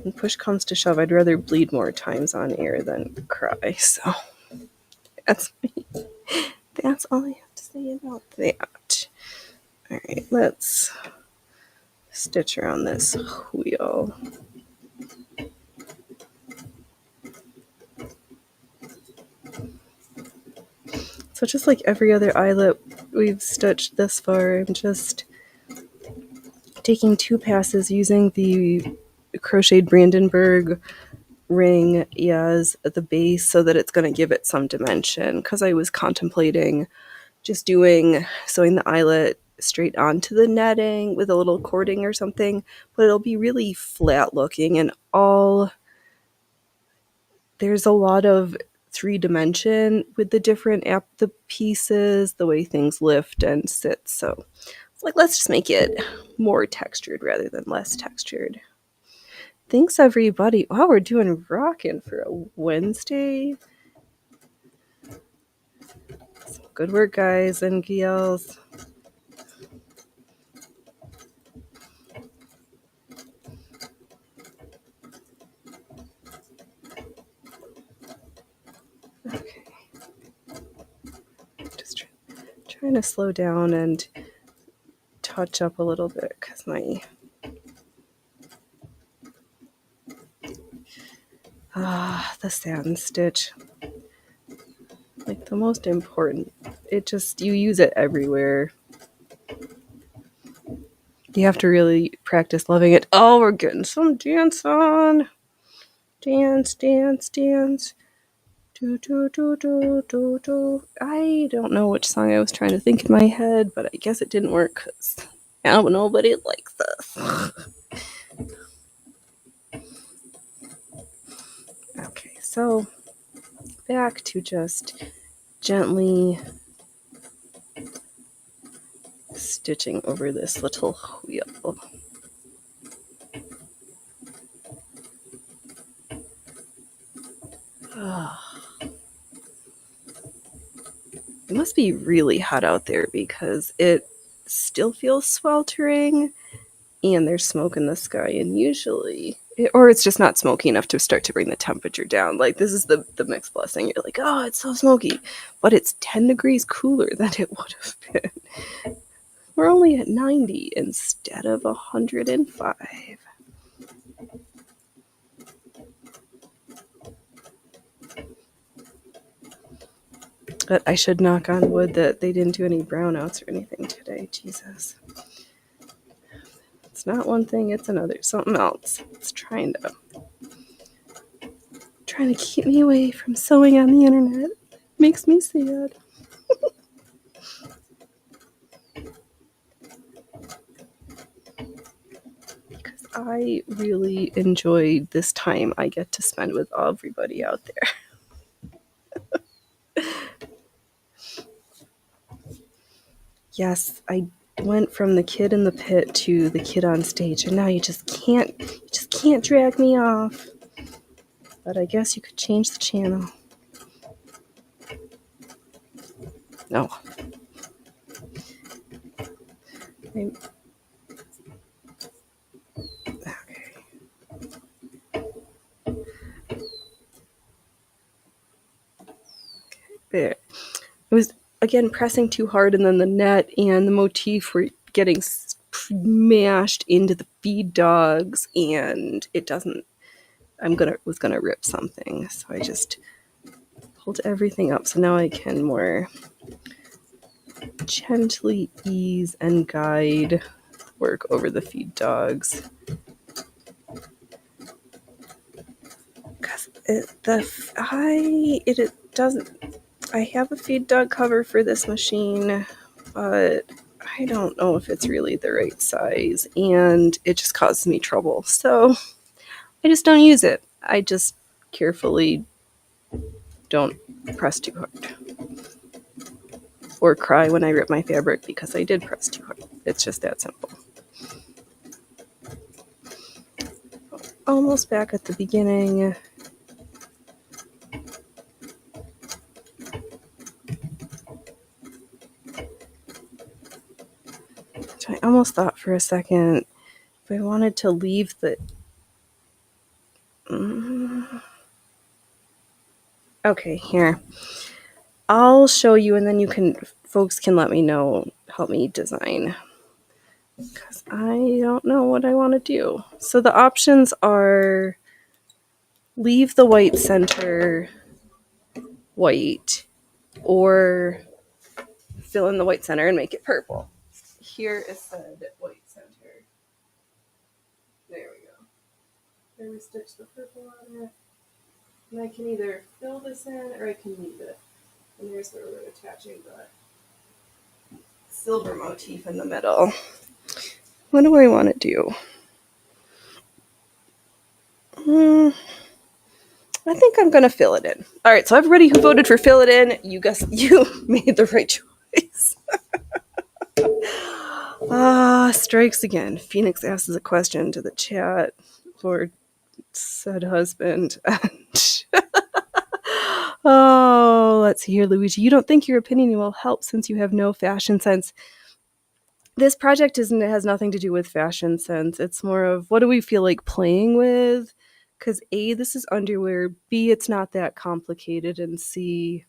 when push comes to shove, I'd rather bleed more times on air than cry. So that's me. That's all I have to say about that. All right, let's stitch around this wheel. So just like every other eyelet we've stitched this far, I'm just taking 2 passes using the crocheted Brandenburg ring as the base so that it's going to give it some dimension, because I was contemplating just sewing the eyelet straight onto the netting with a little cording or something, but it'll be really flat looking, and there's a lot of 3-dimension with the different the pieces, the way things lift and sit. So it's like, let's just make it more textured rather than less textured. Thanks, everybody. Wow, we're doing rockin' for a Wednesday. Good work, guys and gals. Okay. Just trying to slow down and touch up a little bit because the satin stitch, like the most important, you use it everywhere. You have to really practice loving it. Oh, we're getting some dance on. Dance, dance, dance. Do, do, do, do, do, do. I don't know which song I was trying to think in my head, but I guess it didn't work because now nobody likes this. so back to just gently stitching over this little wheel. It must be really hot out there because it still feels sweltering and there's smoke in the sky, and usually or it's just not smoky enough to start to bring the temperature down. Like, this is the mixed blessing. You're like, oh, it's so smoky, but it's 10 degrees cooler than it would have been. We're only at 90 instead of 105. But I should knock on wood that they didn't do any brownouts or anything today. Jesus. It's not one thing, it's another. Something else. It's trying to keep me away from sewing on the internet. Makes me sad. Because I really enjoyed this time I get to spend with everybody out there. Yes, I went from the kid in the pit to the kid on stage, and now you just can't drag me off. But I guess you could change the channel. No. Okay. There. It was, again, pressing too hard, and then the net and the motif were getting smashed into the feed dogs, and it doesn't. Was gonna rip something, so I just pulled everything up. So now I can more gently ease and guide work over the feed dogs. Because it doesn't. I have a feed dog cover for this machine, but I don't know if it's really the right size, and it just causes me trouble. So I just don't use it. I just carefully don't press too hard. Or cry when I rip my fabric because I did press too hard. It's just that simple. Almost back at the beginning. I almost thought for a second if I wanted to leave the... Okay, here. I'll show you, and then folks can let me know, help me design. Because I don't know what I want to do. So the options are leave the white center white, or fill in the white center and make it purple. Here is said white center. There we go. There we stitch the purple on it. And I can either fill this in or I can leave it. And there's where we're attaching the silver motif in the middle. What do I want to do? I think I'm going to fill it in. All right, so everybody who voted for fill it in, you made the right choice. Strikes again. Phoenix asks a question to the chat for said husband. Oh, let's see here, Luigi. You don't think your opinion will help since you have no fashion sense. This project has nothing to do with fashion sense. It's more of what do we feel like playing with? Because A, this is underwear. B, it's not that complicated. And C,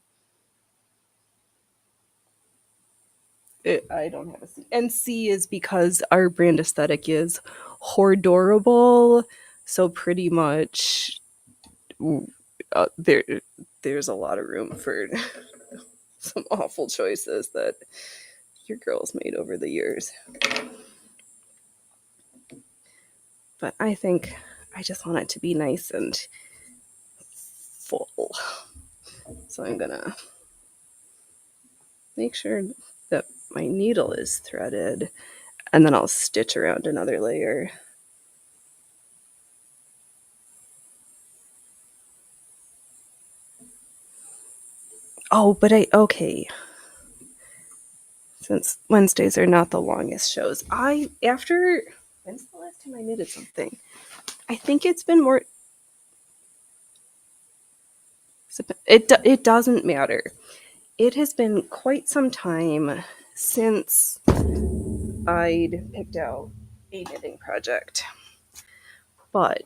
I don't have a C. And C is because our brand aesthetic is hoardorable. So pretty much there's a lot of room for some awful choices that your girls made over the years. But I think I just want it to be nice and full. So I'm gonna make sure that my needle is threaded, and then I'll stitch around another layer. Oh, but okay. Since Wednesdays are not the longest shows, when's the last time I knitted something? I think it's been more. It doesn't matter. It has been quite some time since I'd picked out a knitting project. But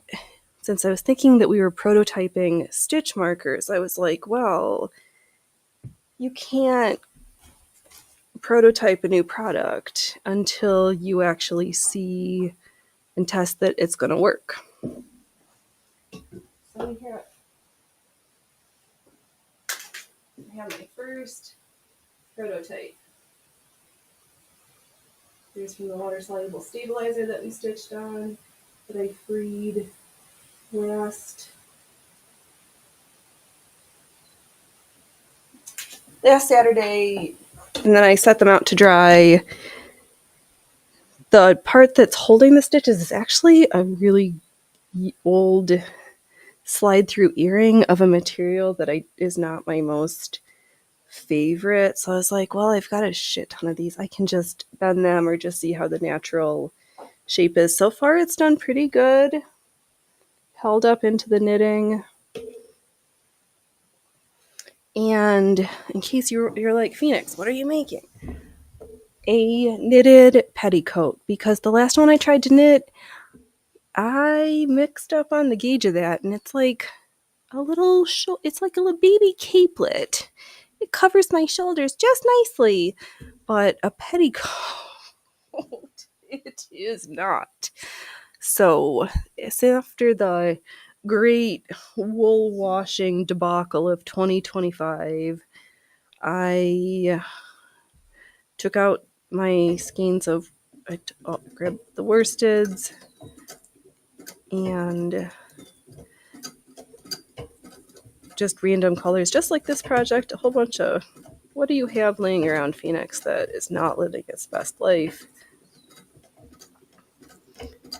since I was thinking that we were prototyping stitch markers, I was like, well, you can't prototype a new product until you actually see and test that it's going to work. So here I have my first prototype. Here's from the water-soluble stabilizer that we stitched on, that I freed last Saturday, and then I set them out to dry. The part that's holding the stitches is actually a really old slide-through earring of a material that is not my most favorite. So I was like, well, I've got a shit ton of these. I can just bend them or just see how the natural shape is. So far, it's done pretty good. Held up into the knitting. And in case you're like, Phoenix, what are you making? A knitted petticoat, because the last one I tried to knit, I mixed up on the gauge of that, and it's like it's like a little baby capelet. It covers my shoulders just nicely, but a petticoat, it is not. So it's after the great wool washing debacle of 2025, I took out my skeins of, I grabbed the worsteds and just random colors, just like this project, a whole bunch of, what do you have laying around, Phoenix, that is not living its best life?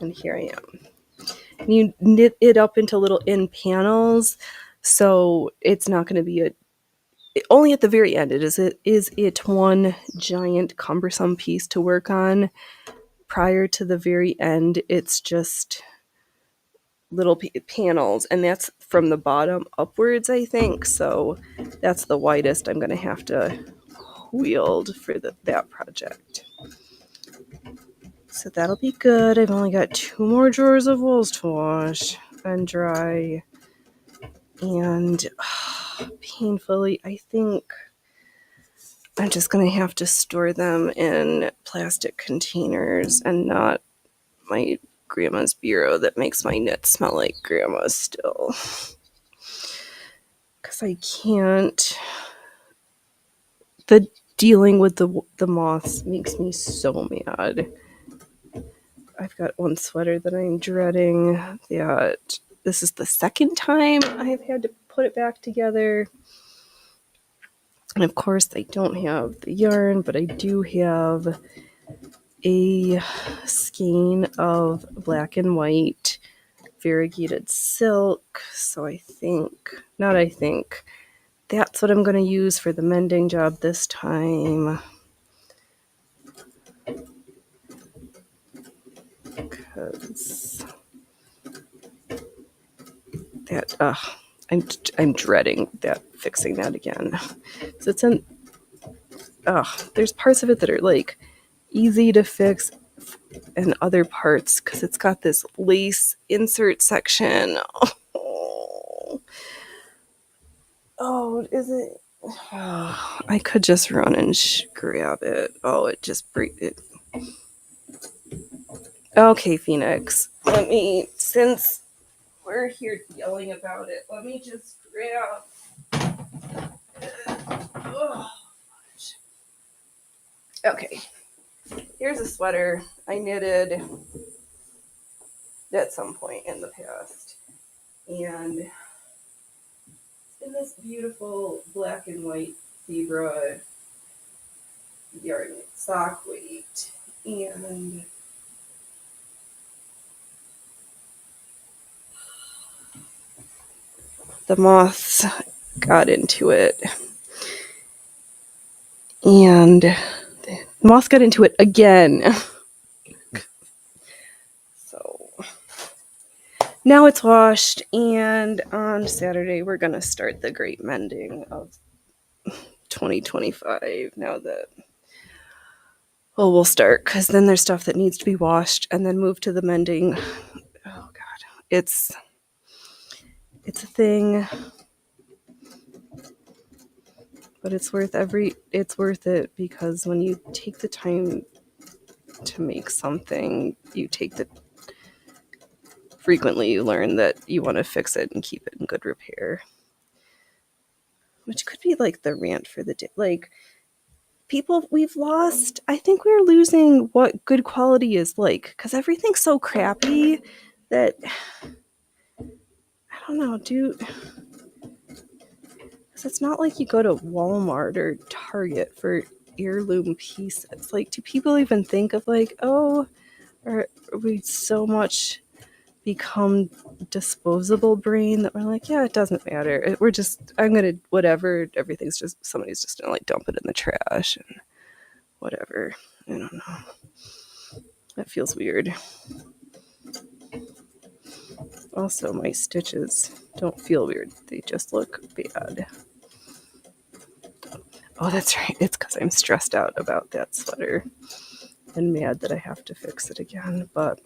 And here I am. And you knit it up into little end panels, so it's not going to be only at the very end is it one giant cumbersome piece to work on. Prior to the very end, it's just little panels, and that's from the bottom upwards, I think. So that's the widest I'm going to have to wield for that project. So that'll be good. I've only got 2 more drawers of wools to wash and dry. And painfully, I think I'm just going to have to store them in plastic containers and not my grandma's bureau that makes my knit smell like grandma still. Because I can't. The dealing with the moths makes me so mad. I've got one sweater that I'm dreading. That this is the second time I've had to put it back together. And of course, I don't have the yarn, but I do have a skein of black and white variegated silk. So that's what I'm going to use for the mending job this time. Because that, I'm dreading fixing that again. So it's there's parts of it that are like easy to fix, and other parts, because it's got this lace insert section. Is it? I could just run and grab it. It just it. Okay, Phoenix. Since we're here yelling about it, let me just grab. Okay. Here's a sweater I knitted at some point in the past. And in this beautiful black and white zebra yarn sock weight. And the moths got into it. and the moth got into it again. So now it's washed, and on Saturday we're gonna start the great mending of 2025. Now that we'll start, because then there's stuff that needs to be washed and then move to the mending. Oh god, it's a thing, but it's worth it, because when you take the time to make something, frequently you learn that you want to fix it and keep it in good repair, which could be like the rant for the day. Like, people we've lost, I think we're losing what good quality is like, because everything's so crappy that I don't know, dude. Because it's not like you go to Walmart or Target for heirloom pieces. Like, do people even think of like, oh, or are we so much become disposable brain that we're like, yeah, it doesn't matter. I'm gonna whatever. Everything's just, somebody's just gonna like dump it in the trash and whatever. I don't know. That feels weird. Also, my stitches don't feel weird. They just look bad. Oh, that's right. It's because I'm stressed out about that sweater and mad that I have to fix it again. But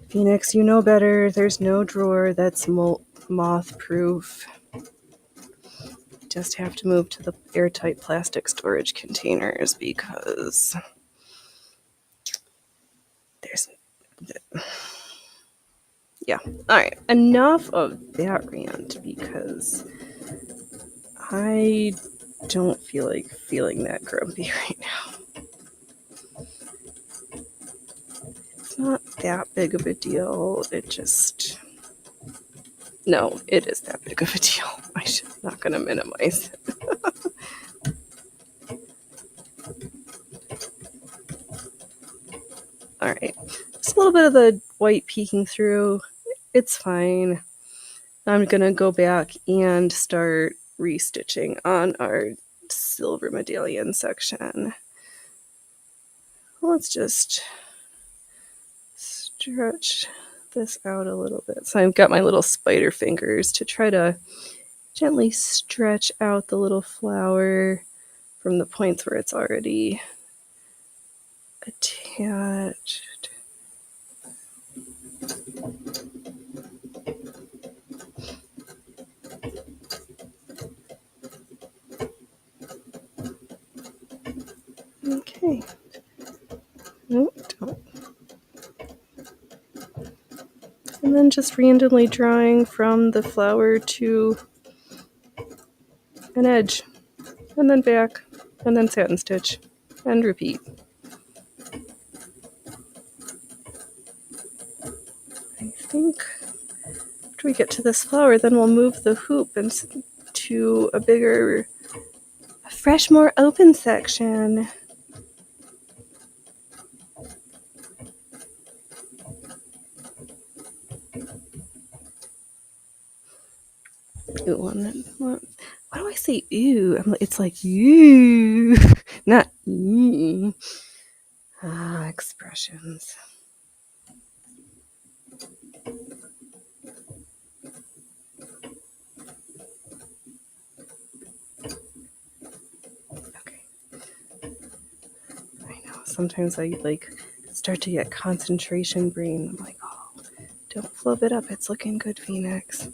Phoenix, you know better. There's no drawer that's moth-proof. Just have to move to the airtight plastic storage containers, because there's... Yeah. All right. Enough of that rant, because I don't feel like feeling that grumpy right now. It's not that big of a deal. No, it is that big of a deal. I'm not going to minimize it. All right. Just a little bit of the white peeking through. It's fine. I'm going to go back and start restitching on our silver medallion section. Let's just stretch this out a little bit. So I've got my little spider fingers to try to gently stretch out the little flower from the points where it's already attached. Okay. Nope, don't. And then just randomly drawing from the flower to an edge, and then back, and then satin stitch, and repeat. I think after we get to this flower, then we'll move the hoop into a bigger, fresh, more open section. Ooh, why do I say ooh? It's like you, not you. Expressions. Okay. I know, sometimes I start to get concentration brain. I'm like, oh, don't flub it up. It's looking good, Phoenix.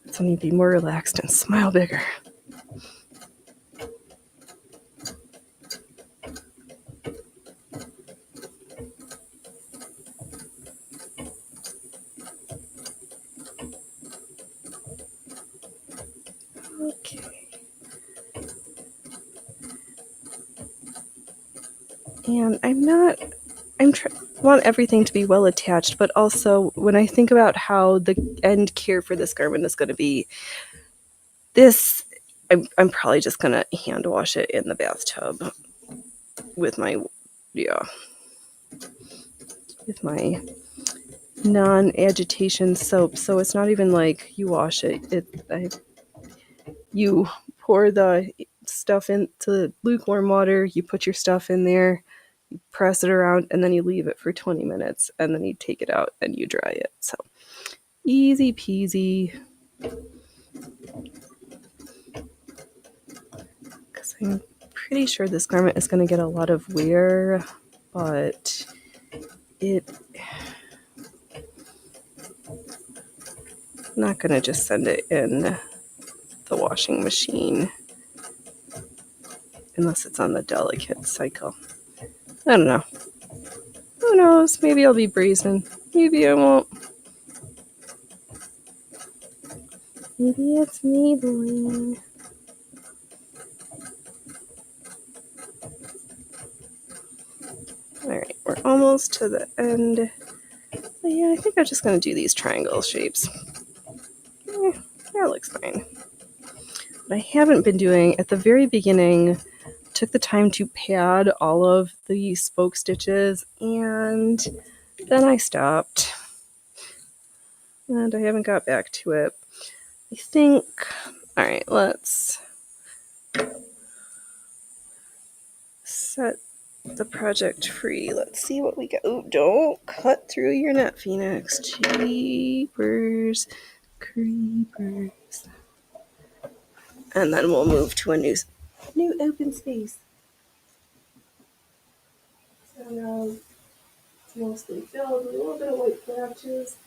That's when you be more relaxed and smile bigger. Okay. And want everything to be well attached, but also when I think about how the end care for this garment is going to be, I'm probably just going to hand wash it in the bathtub with my non-agitation soap, so it's not even like you wash it. You pour the stuff into lukewarm water, you put your stuff in there, you press it around, and then you leave it for 20 minutes, and then you take it out and you dry it. So easy peasy. Because I'm pretty sure this garment is going to get a lot of wear, but I'm not going to just send it in the washing machine unless it's on the delicate cycle. I don't know. Who knows? Maybe I'll be brazen. Maybe I won't. Maybe it's Maybelline. Alright, we're almost to the end. But yeah, I think I'm just going to do these triangle shapes. That looks fine. What I haven't been doing at the very beginning, took the time to pad all of the spoke stitches, and then I stopped. And I haven't got back to it. I think, alright, let's set the project free. Let's see what we got. Oh, don't cut through your net, Phoenix. Jeepers creepers. And then we'll move to a new open space. So now it's mostly filled with a little bit of white patches.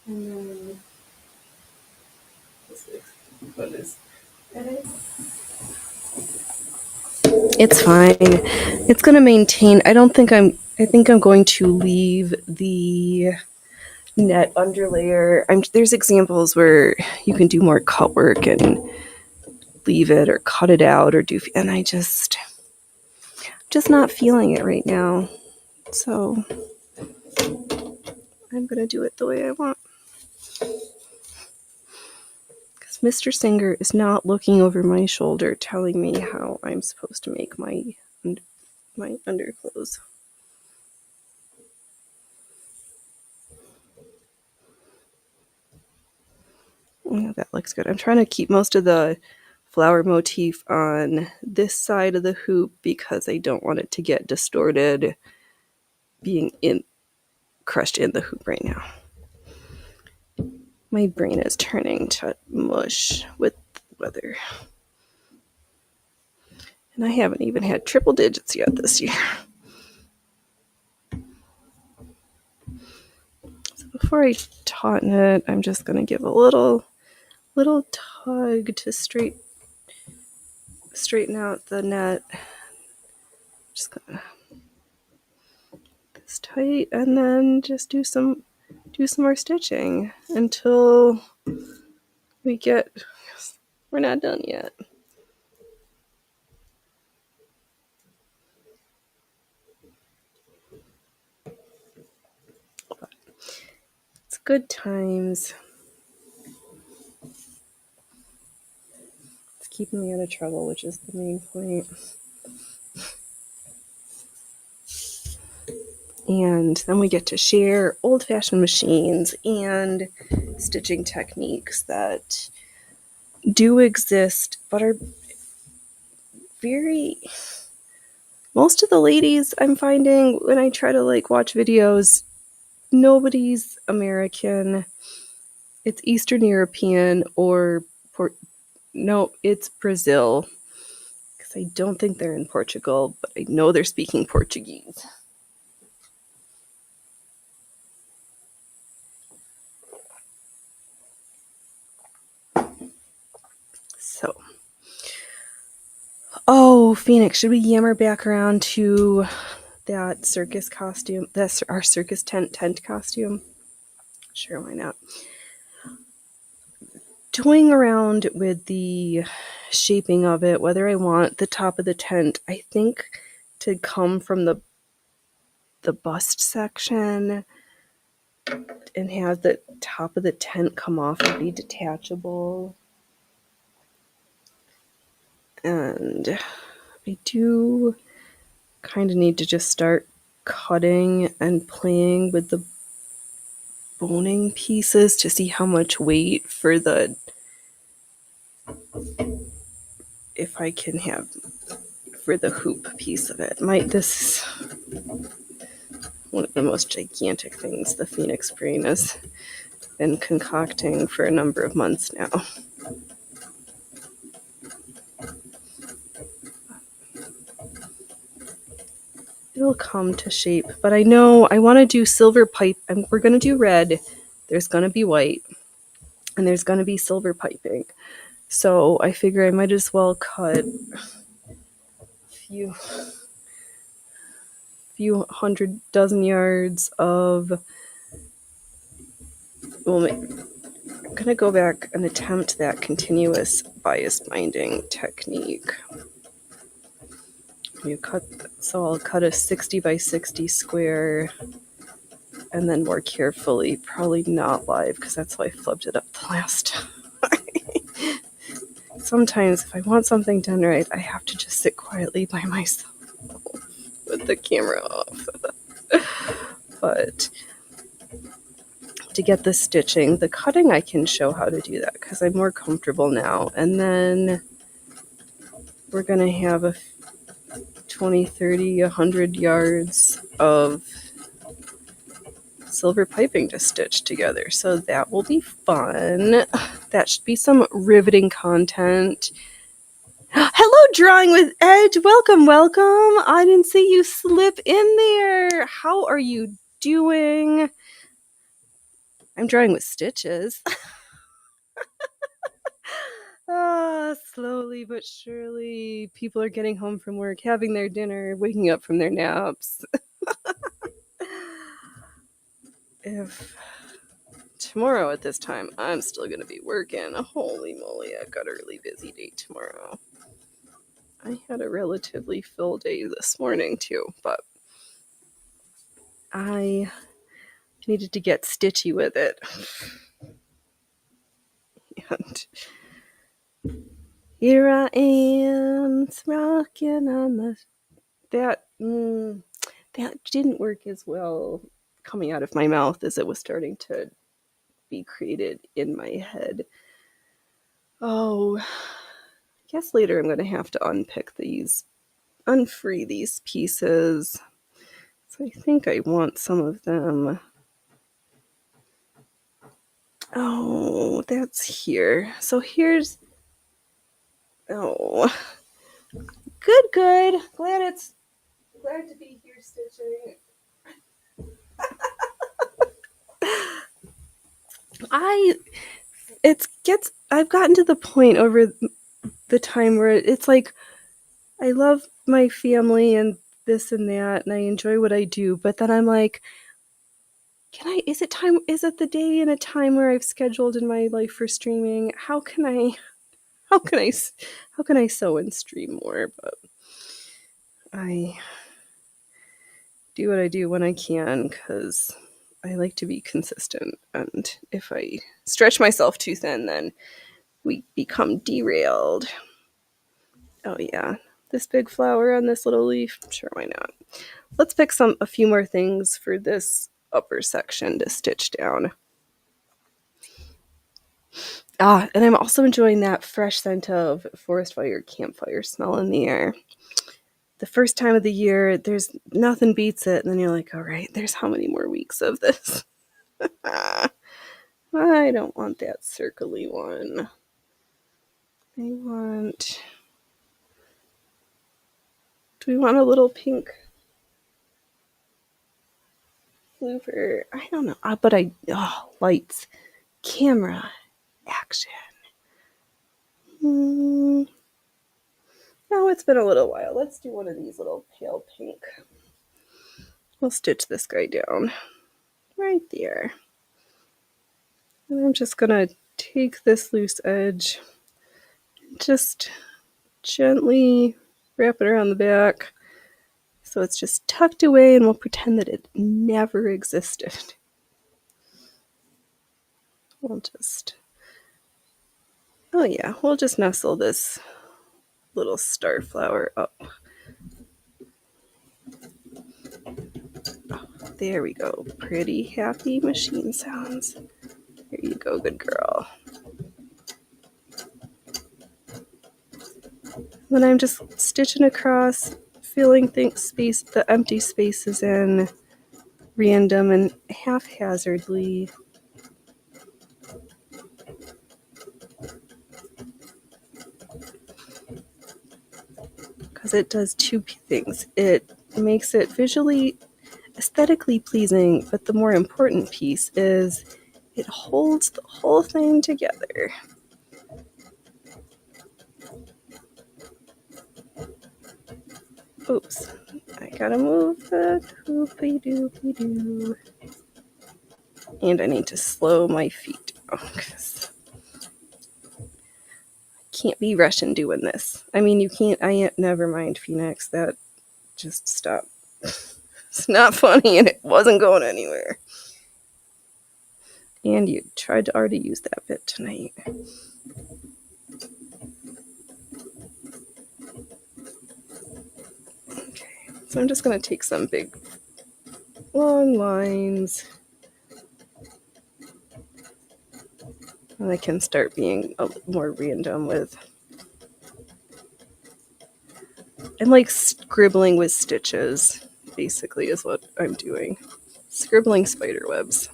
And then this is what is it? It's fine. It's going to maintain. I think I'm going to leave the net underlayer. There's examples where you can do more cut work and leave it or cut it out or do, and I just not feeling it right now. So I'm going to do it the way I want. Because Mr. Singer is not looking over my shoulder telling me how I'm supposed to make my underclothes. Yeah, that looks good. I'm trying to keep most of the flower motif on this side of the hoop because I don't want it to get distorted being crushed in the hoop right now. My brain is turning to mush with weather. And I haven't even had triple digits yet this year. So before I tauten it, I'm just going to give a little tug to straighten out the net. Just going to this tight, and then just do some more stitching until we're not done yet. But it's good times. It's keeping me out of trouble, which is the main point. And then we get to share old-fashioned machines and stitching techniques that do exist, but are most of the ladies I'm finding when I try to watch videos, nobody's American. It's Eastern European or it's Brazil. Because I don't think they're in Portugal, but I know they're speaking Portuguese. So, Phoenix, should we yammer back around to that circus costume? That's our circus tent costume. Sure, why not? Toying around with the shaping of it, whether I want the top of the tent, I think, to come from the bust section and have the top of the tent come off and be detachable. And I do kind of need to just start cutting and playing with the boning pieces to see how much weight for the, if I can have for the hoop piece of it. This is one of the most gigantic things the Phoenix brain has been concocting for a number of months now. It'll come to shape, but I know I want to do silver pipe. We're going to do red. There's going to be white, and there's going to be silver piping. So I figure I might as well cut a few hundred dozen yards of. Well, I'm going to go back and attempt that continuous bias binding technique. So I'll cut a 60 by 60 square, and then more carefully, probably not live because that's why I flubbed it up the last time. Sometimes if I want something done right, I have to just sit quietly by myself with the camera off. But to get the stitching, the cutting, I can show how to do that because I'm more comfortable now. And then we're going to have a 20, 30, 100 yards of silver piping to stitch together. So that will be fun. That should be some riveting content. Hello, Drawing with Edge. Welcome, welcome. I didn't see you slip in there. How are you doing? I'm drawing with stitches. Slowly but surely, people are getting home from work, having their dinner, waking up from their naps. If tomorrow at this time, I'm still going to be working. Holy moly, I've got a really busy day tomorrow. I had a relatively full day this morning too, but I needed to get stitchy with it. And here I am, rocking on the... That didn't work as well coming out of my mouth as it was starting to be created in my head. Oh, I guess later I'm going to have to unfree these pieces. So I think I want some of them. Oh, that's here. So here's... Oh, good. Glad to be here stitching. I've gotten to the point over the time where it's like I love my family and this and that, and I enjoy what I do, but then I'm like, is it the day and a time where I've scheduled in my life for streaming? How can I sew and stream more? But I do what I do when I can because I like to be consistent, and if I stretch myself too thin, then we become derailed. Oh yeah, this big flower on this little leaf, sure, why not? Let's pick a few more things for this upper section to stitch down. And I'm also enjoying that fresh scent of forest fire, campfire smell in the air. The first time of the year, there's nothing beats it, and then you're like, all right, there's how many more weeks of this? I don't want that circly one. Do we want a little pink flooper? I don't know. Lights, camera, action. No, it's been a little while. Let's do one of these little pale pink. We'll stitch this guy down right there. And I'm just gonna take this loose edge, just gently wrap it around the back so it's just tucked away, and we'll pretend that it never existed. We'll just nestle this little star flower up. Oh, There we go. Pretty happy machine sounds. Here you go, good girl. Then I'm just stitching across, filling the empty spaces in random and haphazardly. Because it does two things. It makes it visually, aesthetically pleasing, but the more important piece is it holds the whole thing together. Oops, I gotta move the doopy-doopy-doo. And I need to slow my feet down because I can't be rushing doing this. I mean, you can't, never mind, Phoenix, that just stop. It's not funny and it wasn't going anywhere. And you tried to already use that bit tonight. Okay, so I'm just going to take some big, long lines. And I can start being a little more random with. I'm like scribbling with stitches, basically, is what I'm doing. Scribbling spider webs.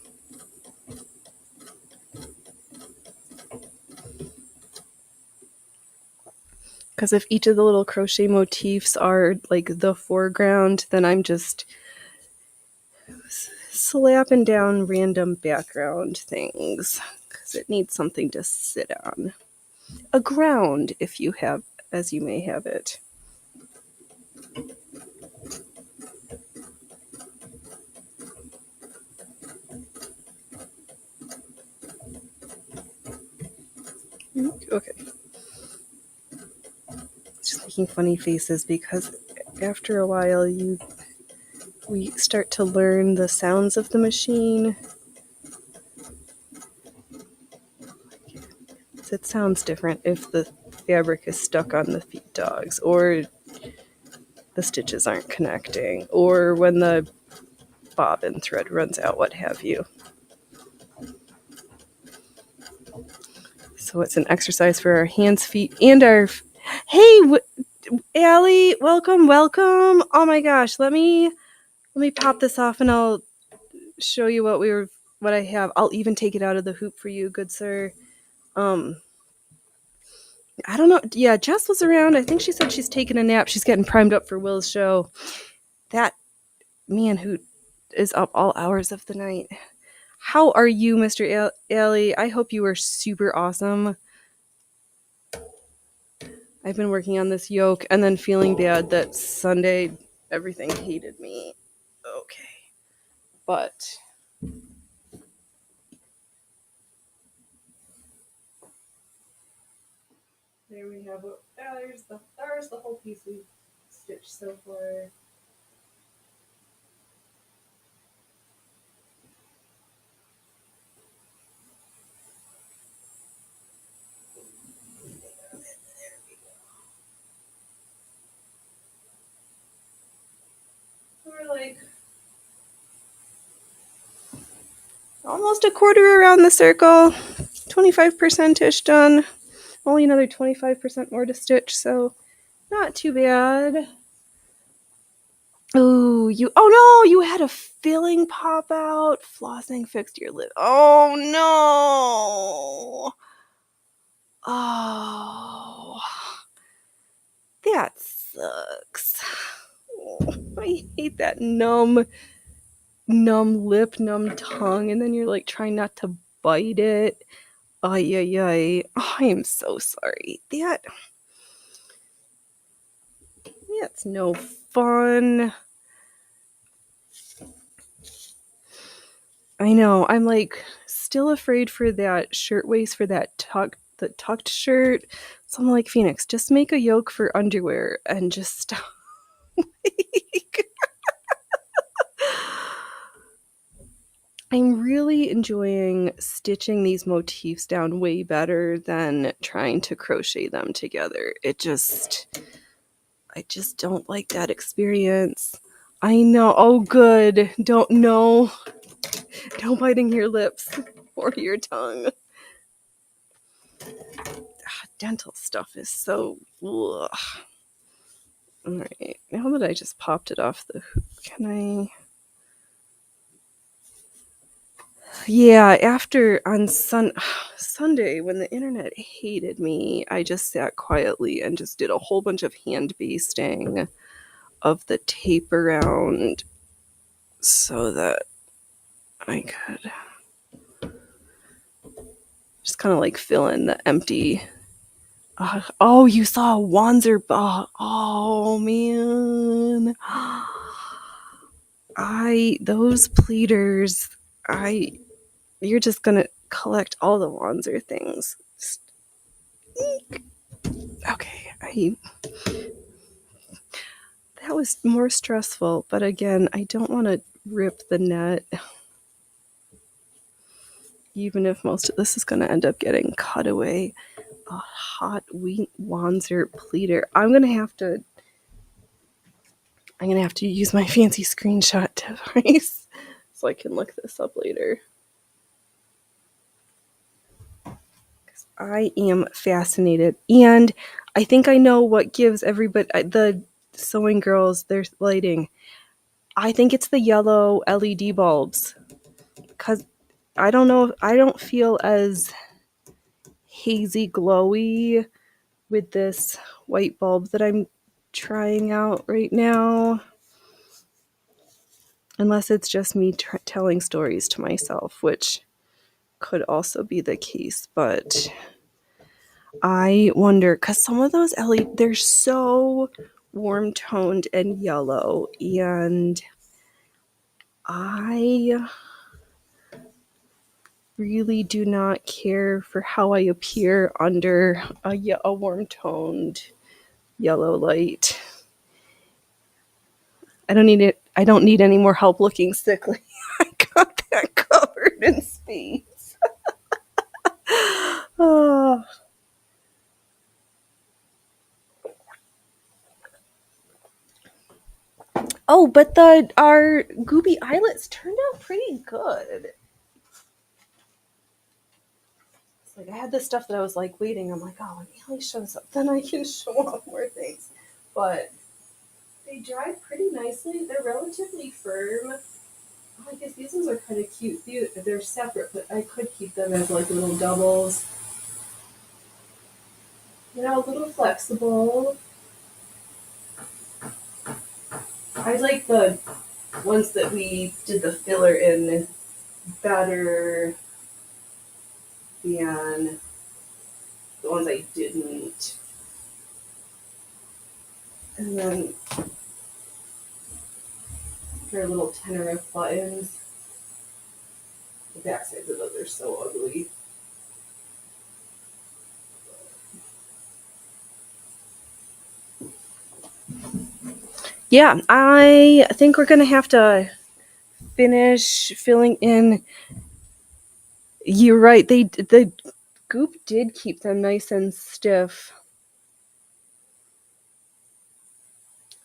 Because if each of the little crochet motifs are like the foreground, then I'm just slapping down random background things. Because it needs something to sit on. A ground, if you have, as you may have it. Okay. Just making funny faces because after a while we start to learn the sounds of the machine. It sounds different if the fabric is stuck on the feed dogs, or the stitches aren't connecting, or when the bobbin thread runs out, what have you. So it's an exercise for our hands, feet, and our... Hey, Allie, welcome. Oh my gosh, let me pop this off and I'll show you what I have. I'll even take it out of the hoop for you, good sir. I don't know. Yeah, Jess was around. I think she said she's taking a nap. She's getting primed up for Will's show. That man who is up all hours of the night. How are you, Mr. Allie? I hope you are super awesome. I've been working on this yoke and then feeling bad that Sunday everything hated me. Okay. But there we have it. There's the whole piece we stitched so far. We're like almost a quarter around the circle, 25%ish done. Only another 25% more to stitch, so not too bad. Oh no, you had a filling pop out. Flossing fixed your lip. Oh no. Oh, that sucks. Oh, I hate that numb lip, numb tongue, and then you're like trying not to bite it. Ay, ay, ay. Oh, I am so sorry. That's no fun. I know. I'm like still afraid for that shirtwaist for the tucked shirt. So I'm like, Phoenix, just make a yoke for underwear and just stop. I'm really enjoying stitching these motifs down way better than trying to crochet them together. I just don't like that experience. I know. Oh, good. Don't know. No biting your lips or your tongue. Dental stuff is so. Ugh. All right. Now that I just popped it off the hoop, can I? Yeah. After on Sunday, when the internet hated me, I just sat quietly and just did a whole bunch of hand basting of the tape around so that I could just kind of like fill in the empty. Oh, you saw a Wanzer. Oh man, those pleaters. You're just gonna collect all the Wanzer things. Okay, that was more stressful, but again, I don't want to rip the net. Even if most of this is going to end up getting cut away. A hot wheat Wanzer pleater. I'm gonna have to use my fancy screenshot device so I can look this up later. I am fascinated, and I think I know what gives everybody the sewing girls their lighting. I think it's the yellow LED bulbs, because I don't know. I don't feel as hazy glowy with this white bulb that I'm trying out right now. Unless it's just me telling stories to myself, which could also be the case. But I wonder, because some of those LED, they're so warm toned and yellow, and I really do not care for how I appear under a warm toned yellow light. I don't need it. I don't need any more help looking sickly. I got that covered in space. Oh. Oh, but our Gooby eyelets turned out pretty good. It's like I had this stuff that I was like waiting. I'm like, oh, when Haley shows up, then I can show off more things. But they dried pretty nicely. They're relatively firm. Oh, I guess these ones are kind of cute. They're separate, but I could keep them as like little doubles. You know, a little flexible. I like the ones that we did the filler in better than the ones I didn't. And then their little Tenerife buttons. The back sides of those are so ugly. Yeah, I think we're gonna have to finish filling in. You're right. The goop did keep them nice and stiff,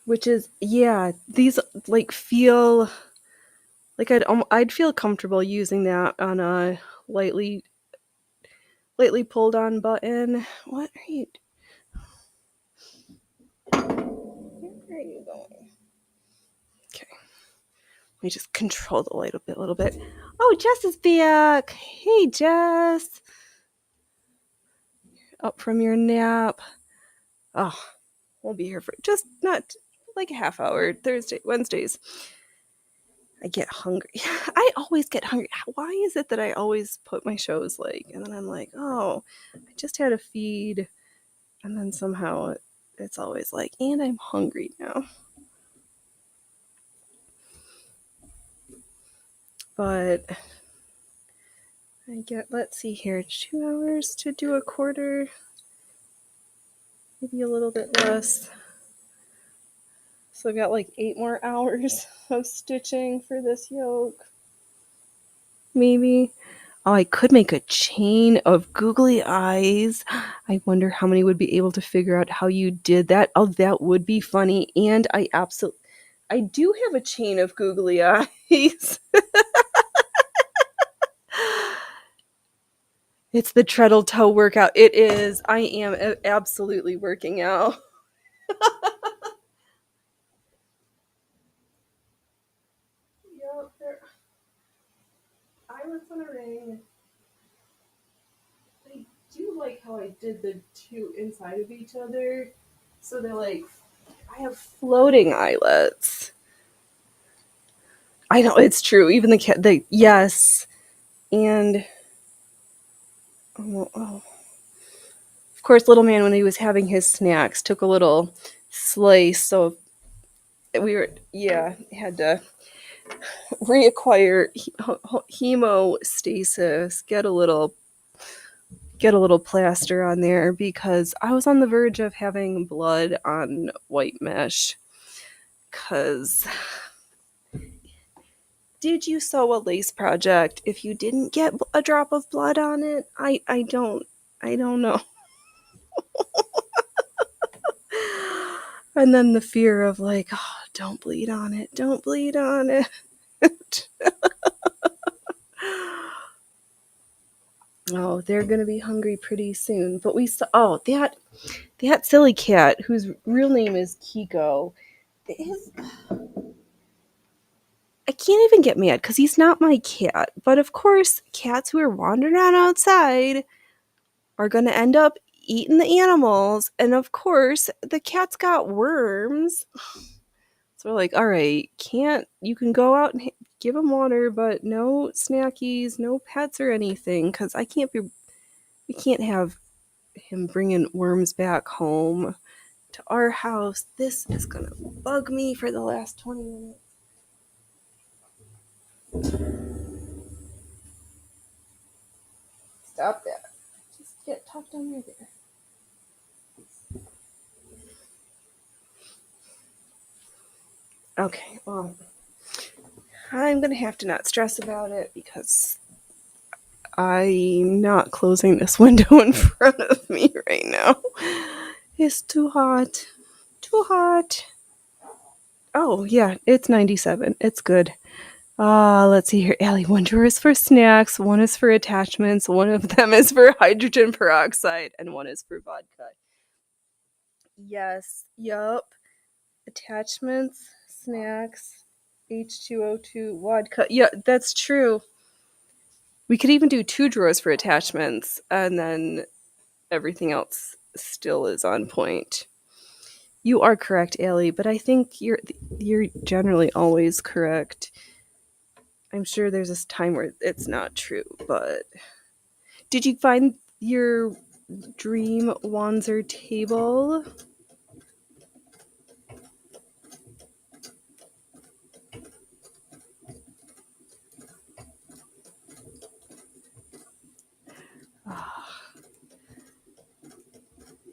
which is these like feel like I'd feel comfortable using that on a lightly pulled on button. What are you? Where are you going? Okay, let me just control the light a little bit. Oh, Jess is back. Hey, Jess. Up from your nap. Oh, we'll be here for just not like a half hour. Wednesdays. I get hungry. I always get hungry. Why is it that I always put my shows like, and then I'm like, oh, I just had a feed, and then somehow it's always like, and I'm hungry now. But let's see here, 2 hours to do a quarter, maybe a little bit less. So I've got like 8 more hours of stitching for this yoke. Maybe. Oh, I could make a chain of googly eyes. I wonder how many would be able to figure out how you did that. Oh, that would be funny. And I absolutely, I do have a chain of googly eyes. It's the treadle toe workout. It is. I am absolutely working out. Yep, eyelets on a ring. I do like how I did the two inside of each other. So they're like, I have floating eyelets. I know, it's true. Even the cat, yes. And, of course, little man, when he was having his snacks, took a little slice. So had to reacquire hemostasis, get a little plaster on there because I was on the verge of having blood on white mesh. Cause did you sew a lace project if you didn't get a drop of blood on it? I don't know. And then the fear of like, oh, don't bleed on it. Don't bleed on it. Oh, they're gonna be hungry pretty soon. But we saw that silly cat whose real name is Kiko. I can't even get mad because he's not my cat. But of course, cats who are wandering around outside are gonna end up eating the animals, and of course, the cat's got worms. So we're like, all right, you can go out and give him water, but no snackies, no pets or anything, because we can't have him bringing worms back home to our house. This is gonna bug me for the last 20 minutes. Stop that. Just get tucked under there. Okay, well, I'm gonna have to not stress about it because I'm not closing this window in front of me right now. It's too hot. Too hot. Oh, yeah, it's 97. It's good. Let's see here. Allie, one drawer is for snacks, one is for attachments, one of them is for hydrogen peroxide, and one is for vodka. Yes, yup. Attachments, snacks, H2O2, vodka. Yeah, that's true. We could even do 2 drawers for attachments, and then everything else still is on point. You are correct, Allie, but I think you're generally always correct. I'm sure there's this time where it's not true, but did you find your dream Wanzer table?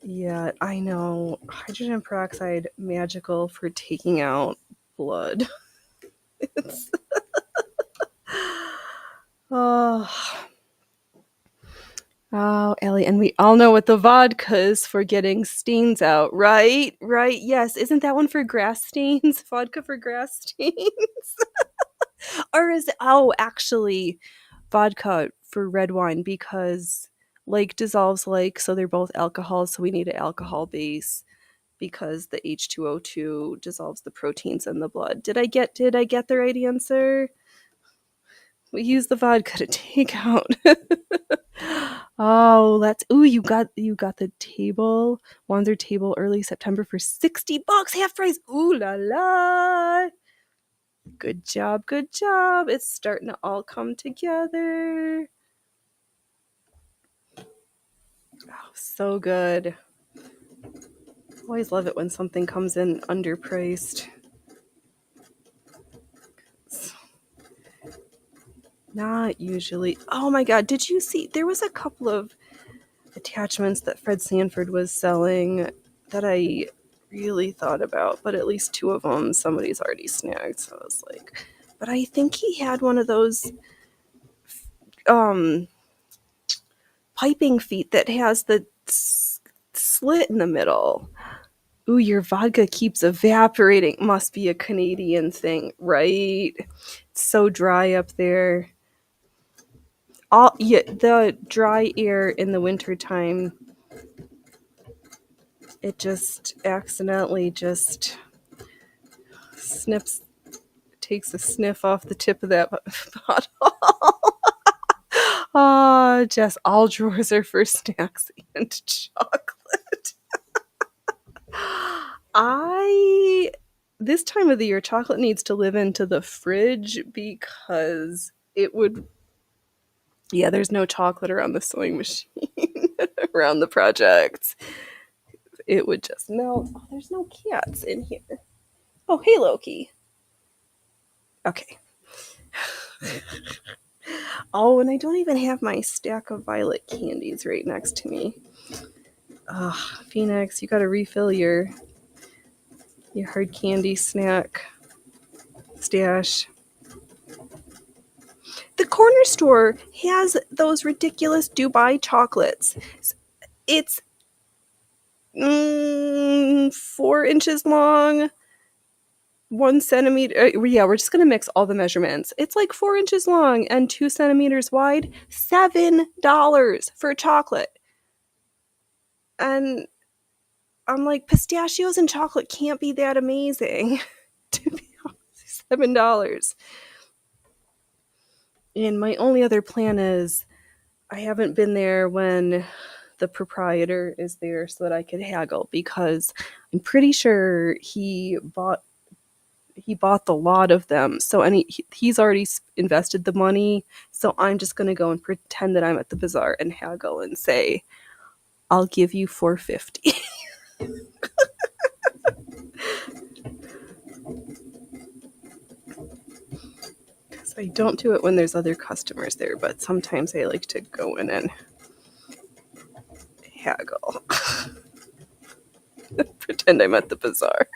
Yeah, I know. Hydrogen peroxide, magical for taking out blood. Oh. Oh, Ellie, and we all know what the vodka is for getting stains out, right? Right, yes. Isn't that one for grass stains? Vodka for grass stains? Or is it, actually, vodka for red wine because like dissolves like, so they're both alcohols, so we need an alcohol base because the H2O2 dissolves the proteins in the blood. Did I get the right answer? We use the vodka to take out. Oh, you got the table. Wanzer table early September for $60, half price. Ooh la la. Good job, good job. It's starting to all come together. Oh, so good. Always love it when something comes in underpriced. Not usually. Oh my god, did you see? There was a couple of attachments that Fred Sanford was selling that I really thought about, but at least 2 of them somebody's already snagged. So I was like, but I think he had one of those piping feet that has the slit in the middle. Ooh, your vodka keeps evaporating. Must be a Canadian thing, right? It's so dry up there. The dry air in the wintertime, it just accidentally just takes a sniff off the tip of that bottle. Just all drawers are for snacks and chocolate. This time of the year, chocolate needs to live into the fridge because it would. Yeah, there's no chocolate around the sewing machine, around the project. It would just melt. Oh, there's no cats in here. Oh, hey, Loki. Okay. Oh, and I don't even have my stack of violet candies right next to me. Phoenix, you gotta refill your hard candy snack stash. The corner store has those ridiculous Dubai chocolates. It's 4 inches long, 1 centimeter. Yeah, we're just gonna mix all the measurements. It's like 4 inches long and 2 centimeters wide. $7 for chocolate. And I'm like, pistachios and chocolate can't be that amazing. To be honest, $7. And my only other plan is I haven't been there when the proprietor is there so that I could haggle, because I'm pretty sure he bought the lot of them. So he's already invested the money. So I'm just going to go and pretend that I'm at the bazaar and haggle and say, I'll give you $4.50. Because I don't do it when there's other customers there, but sometimes I like to go in and haggle. Pretend I'm at the bazaar.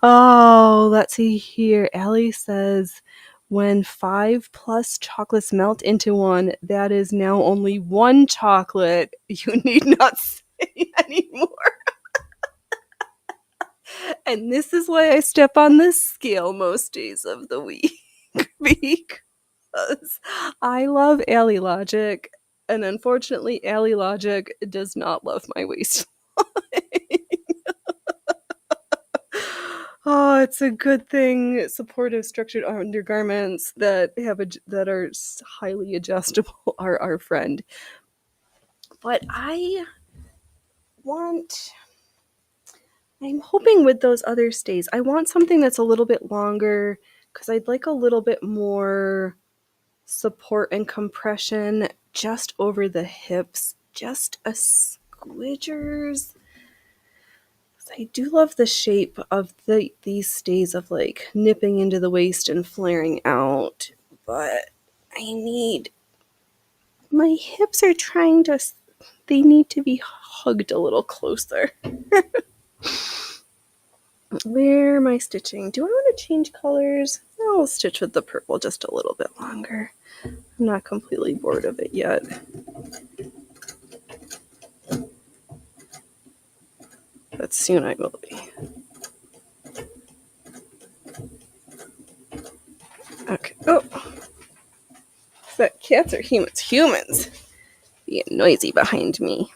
Oh, let's see here. Allie says, when 5+ chocolates melt into one, that is now only 1 chocolate. You need not say anymore. And this is why I step on this scale most days of the week. Because I love Allie Logic, and unfortunately, Allie Logic does not love my waistline. Oh, it's a good thing. Supportive, structured undergarments that are highly adjustable are our friend. But I'm hoping with those other stays, I want something that's a little bit longer because I'd like a little bit more support and compression just over the hips, just a squidgers. I do love the shape of these stays of like nipping into the waist and flaring out, but my hips are they need to be hugged a little closer. Where am I stitching? Do I want to change colors? I'll stitch with the purple just a little bit longer. I'm not completely bored of it yet. But soon I will be. Okay. Oh. Is that cats or humans? Humans! Being noisy behind me.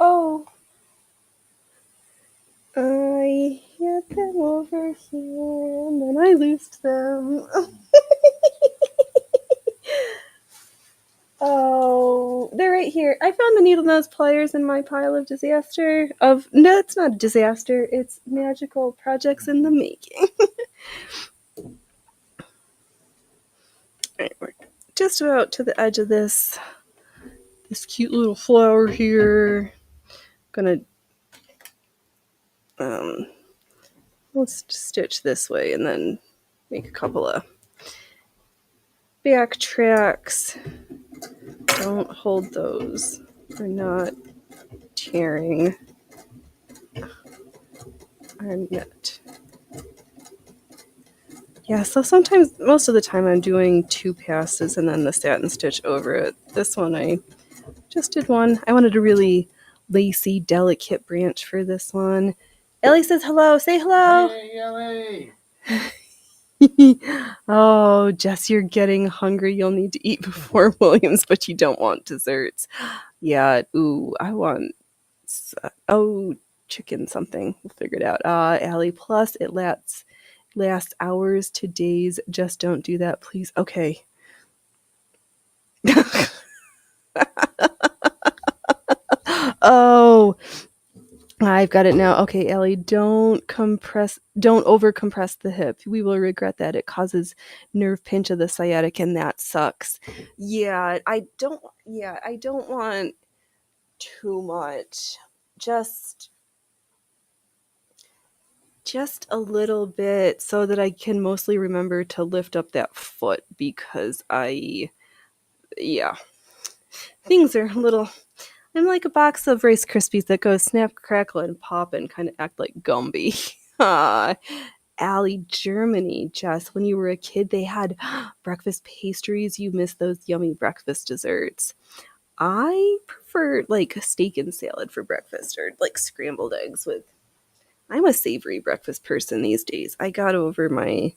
Oh. I had them over here and then I loosed them. Oh, they're right here. I found the needle nose pliers in my pile of disaster. No, it's not a disaster. It's magical projects in the making. Alright, we're just about to the edge of this cute little flower here. Gonna let's stitch this way and then make a couple of back tracks. Don't hold those. We're not tearing our net. Yeah, so sometimes, most of the time, I'm doing 2 passes and then the satin stitch over it. This one, I just did one. I wanted a really lacy, delicate branch for this one. Ellie says hello. Say hello. Hey, Ellie! Oh, Jess, you're getting hungry. You'll need to eat before Williams, but you don't want desserts. Yeah, ooh, I want, chicken something. We'll figure it out. Allie, plus it lasts hours to days. Just don't do that, please. Okay. Oh, I've got it now. Okay, Ellie, don't over compress the hip. We will regret that. It causes nerve pinch of the sciatic and that sucks. I don't want too much. Just a little bit so that I can mostly remember to lift up that foot because yeah, things are a little. I'm like a box of Rice Krispies that goes snap, crackle, and pop and kind of act like Gumby. Allie, Germany, Jess, when you were a kid, they had breakfast pastries. You miss those yummy breakfast desserts. I prefer like a steak and salad for breakfast or like scrambled eggs with. I'm a savory breakfast person these days. I got over my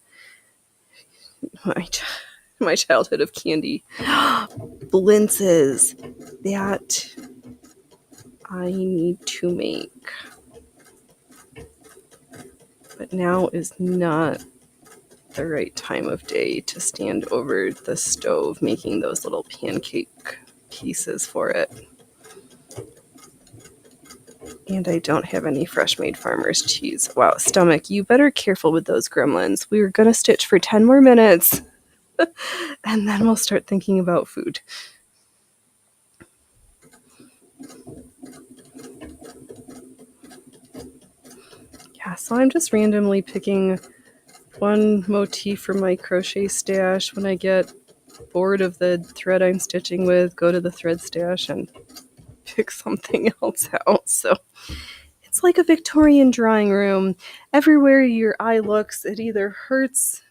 my childhood of candy. Blintzes. That I need to make. But now is not the right time of day to stand over the stove making those little pancake pieces for it. And I don't have any fresh made farmer's cheese. Wow, stomach, you better careful with those gremlins. We were gonna stitch for 10 more minutes and then we'll start thinking about food. Yeah, so I'm just randomly picking one motif from my crochet stash. When I get bored of the thread I'm stitching with, go to the thread stash and pick something else out. So it's like a Victorian drawing room. Everywhere your eye looks, it either hurts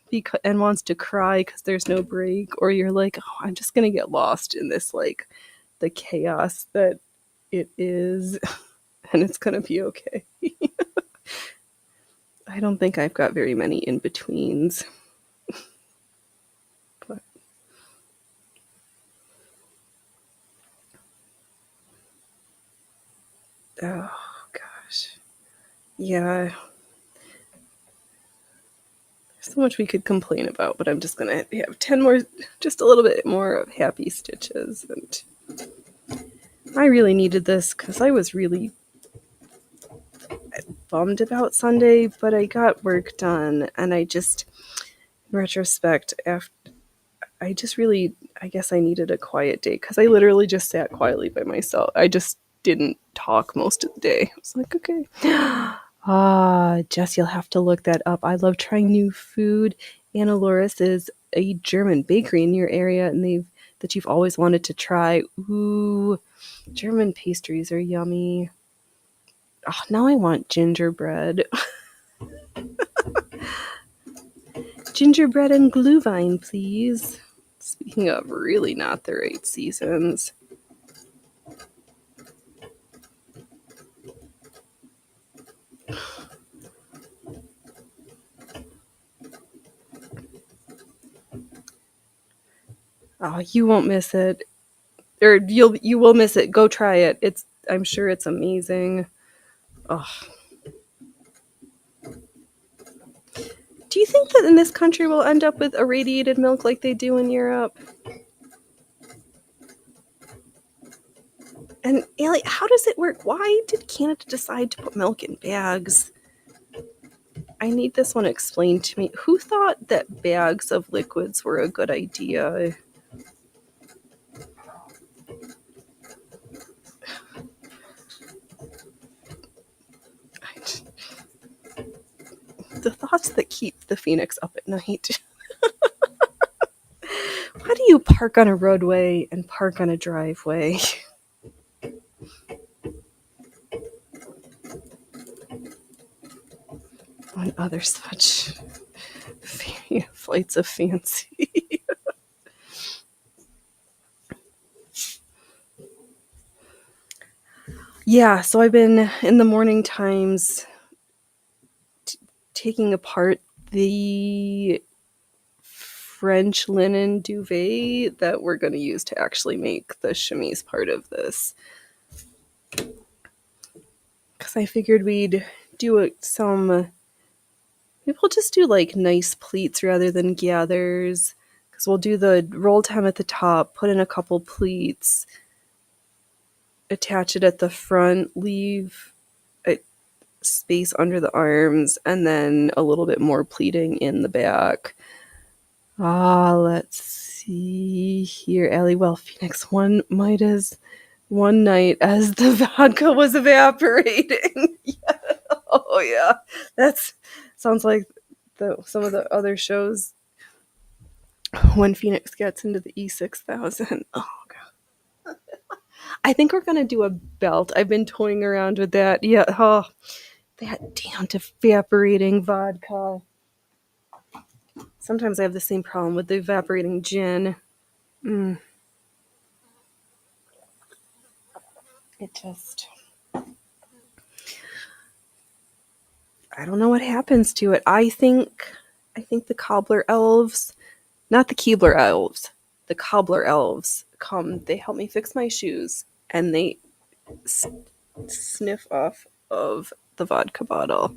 and wants to cry because there's no break, or you're like, oh, I'm just gonna get lost in this, like the chaos that it is, and it's gonna be okay. I don't think I've got very many in betweens. But oh gosh. Yeah. There's so much we could complain about, but I'm just gonna have 10 more, just a little bit more of happy stitches. And I really needed this because I was really bummed about Sunday, but I got work done, and I just, in retrospect, I guess I needed a quiet day because I literally just sat quietly by myself. I just didn't talk most of the day. I was like, okay. Jess, you'll have to look that up. I love trying new food. Anna Loris is a German bakery in your area, and that you've always wanted to try. Ooh, German pastries are yummy. Oh, now I want gingerbread. Gingerbread and Glühwein, please. Speaking of really not the right seasons. Oh, you won't miss it. Or you will miss it. Go try it. I'm sure it's amazing. Oh. Do you think that in this country we'll end up with irradiated milk like they do in Europe? And Allie, how does it work? Why did Canada decide to put milk in bags? I need this one explained to me. Who thought that bags of liquids were a good idea? The thoughts that keep the phoenix up at night. Why do you park on a roadway and park on a driveway? On other such very Flights of Fancy. Yeah, so I've been in the morning times taking apart the French linen duvet that we're going to use to actually make the chemise part of this. Because I figured we'd do some. Maybe we'll just do like nice pleats rather than gathers. Because we'll do the roll hem at the top, put in a couple pleats, attach it at the front, leave a space under the arms, and then a little bit more pleating in the back. Let's see here, Allie. Well, Phoenix, one night as the vodka was evaporating. Yeah. Oh yeah, that's sounds like some of the other shows when Phoenix gets into the E6000. Oh god, I think we're gonna do a belt. I've been toying around with that. Yeah, oh, that damn evaporating vodka. Sometimes I have the same problem with the evaporating gin. It just, I don't know what happens to it. I think the cobbler elves, not the Keebler elves, the cobbler elves come. They help me fix my shoes, and they sniff off of the vodka bottle.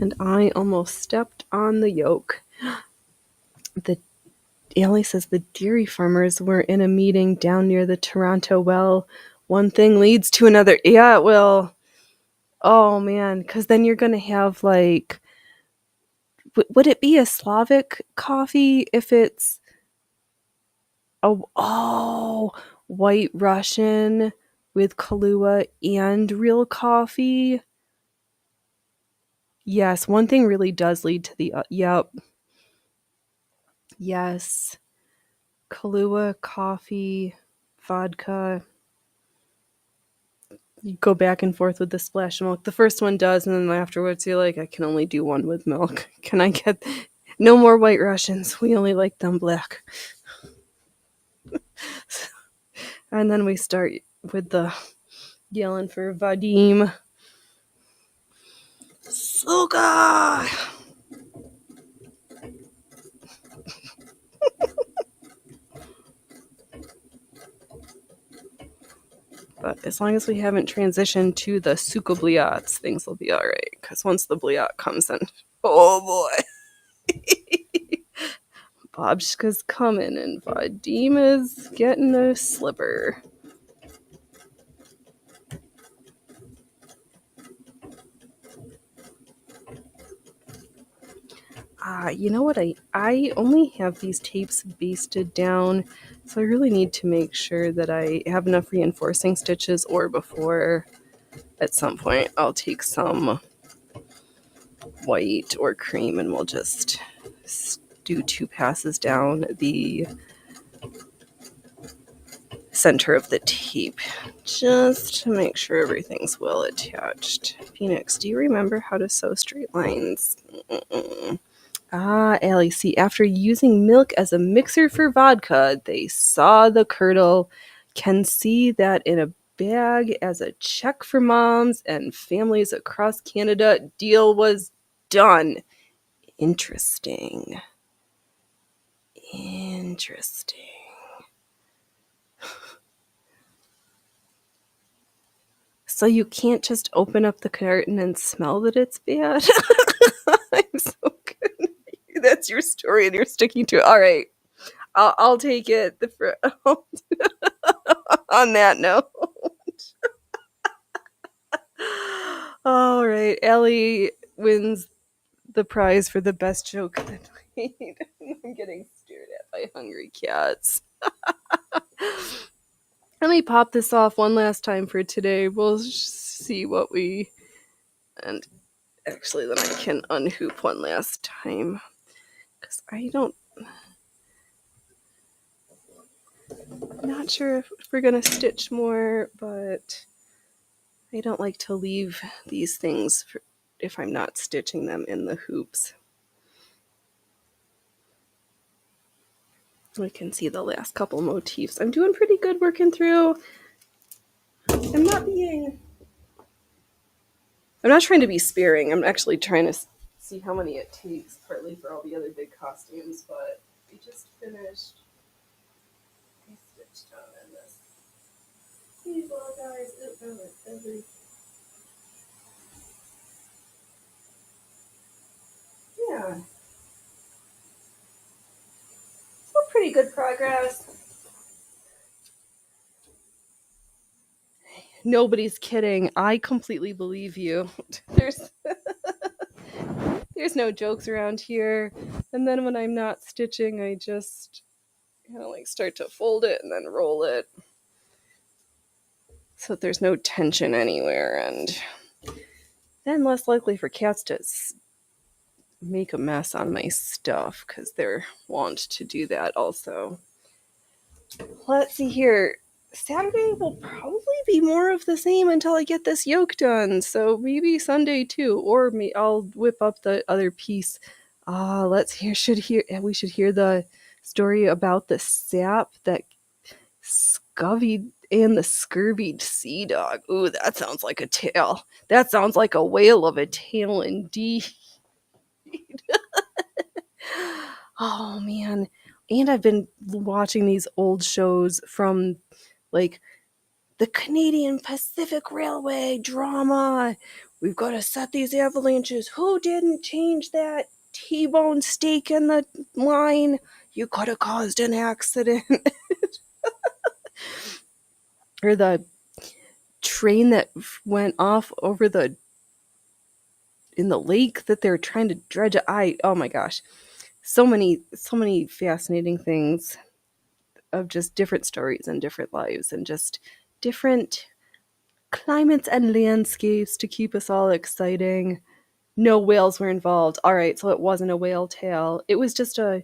And I almost stepped on the yolk. The Allie says the dairy farmers were in a meeting down near the Toronto well. One thing leads to another. Yeah, it will. Oh man, because then you're gonna have like, would it be a Slavic coffee if it's White Russian with Kahlua and real coffee? Yes, one thing really does lead to the yep. Yes. Kahlua, coffee, vodka. You go back and forth with the splash of milk. The first one does, and then afterwards you're like, I can only do one with milk. Can I get no more White Russians? We only like them black. And then we start with the yelling for Vadim. Suga! But as long as we haven't transitioned to the Suka Bliats, things will be alright. Because once the Bliat comes in, oh boy. Bobshka's coming and Vadim is getting a slipper. You know what? I only have these tapes basted down, so I really need to make sure that I have enough reinforcing stitches, or before at some point I'll take some white or cream and we'll just do 2 passes down the center of the tape just to make sure everything's well attached. Phoenix, do you remember how to sew straight lines? Allie, see, after using milk as a mixer for vodka, they saw the curdle. Can see that in a bag as a check for moms and families across Canada. Deal was done. Interesting. So you can't just open up the carton and smell that it's bad? I'm so good. That's your story and you're sticking to it. All right. I'll take it. On that note. All right. Ellie wins the prize for the best joke of the night. I'm getting stared at by hungry cats. Let me pop this off one last time for today. We'll see what we... And actually, then I can unhoop one last time. Because I'm not sure if we're going to stitch more, but I don't like to leave these things if I'm not stitching them in the hoops. We can see the last couple motifs. I'm doing pretty good working through. I'm not trying to be sparing. I'm actually trying to see how many it takes, partly for all the other big costumes, but we just finished a stitch down in this. These little guys, yeah. So pretty good progress. Nobody's kidding. I completely believe you. There's no jokes around here. And then when I'm not stitching, I just kind of like start to fold it and then roll it so that there's no tension anywhere, and then less likely for cats to make a mess on my stuff because they're wont to do that also. Let's see here. Saturday will probably be more of the same until I get this yoke done, so maybe Sunday too, or I'll whip up the other piece. We should hear the story about the sap that scovied and the scurvied sea dog. Ooh, that sounds like a tale. That sounds like a whale of a tale indeed. Oh man. And I've been watching these old shows from like the Canadian Pacific Railway drama. We've got to set these avalanches. Who didn't change that T-bone steak in the line? You could have caused an accident. Or the train that went off over in the lake that they're trying to dredge. Oh my gosh. So many fascinating things of just different stories and different lives and just different climates and landscapes to keep us all exciting. No whales were involved. All right, so it wasn't a whale tale. It was just I'm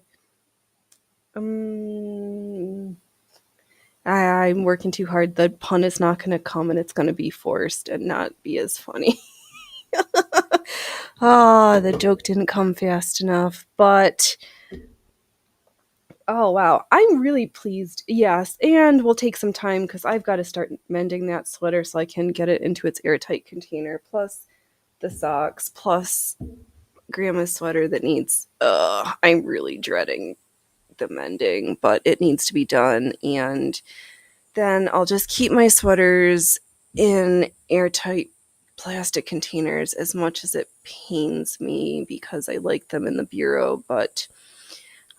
working too hard. The pun is not going to come, and it's going to be forced and not be as funny. The joke didn't come fast enough, but oh wow, I'm really pleased. Yes, and we'll take some time because I've got to start mending that sweater so I can get it into its airtight container, plus the socks, plus grandma's sweater that needs I'm really dreading the mending, but it needs to be done. And then I'll just keep my sweaters in airtight plastic containers as much as it pains me because I like them in the bureau, but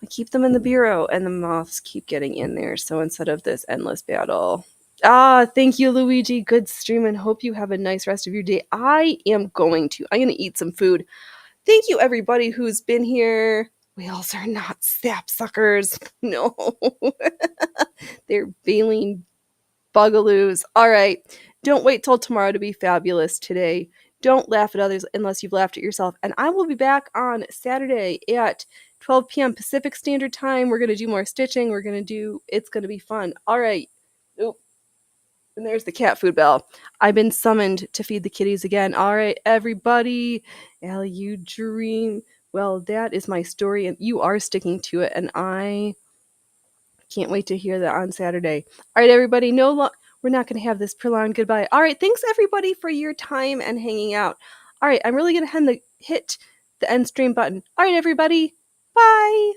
I keep them in the bureau and the moths keep getting in there. So instead of this endless battle. Thank you, Luigi. Good stream, and hope you have a nice rest of your day. I'm going to eat some food. Thank you, everybody who's been here. Whales are not sapsuckers. No. They're baleen bugaloos. All right. Don't wait till tomorrow to be fabulous today. Don't laugh at others unless you've laughed at yourself. And I will be back on Saturday at 12 p.m. Pacific Standard Time. We're going to do more stitching. It's going to be fun. All right. Oop. And there's the cat food bell. I've been summoned to feed the kitties again. All right, everybody. Allie, you dream. Well, that is my story, and you are sticking to it, and I can't wait to hear that on Saturday. All right, everybody. We're not going to have this prolonged goodbye. All right, thanks, everybody, for your time and hanging out. All right, I'm really going to hit the end stream button. All right, everybody. Bye.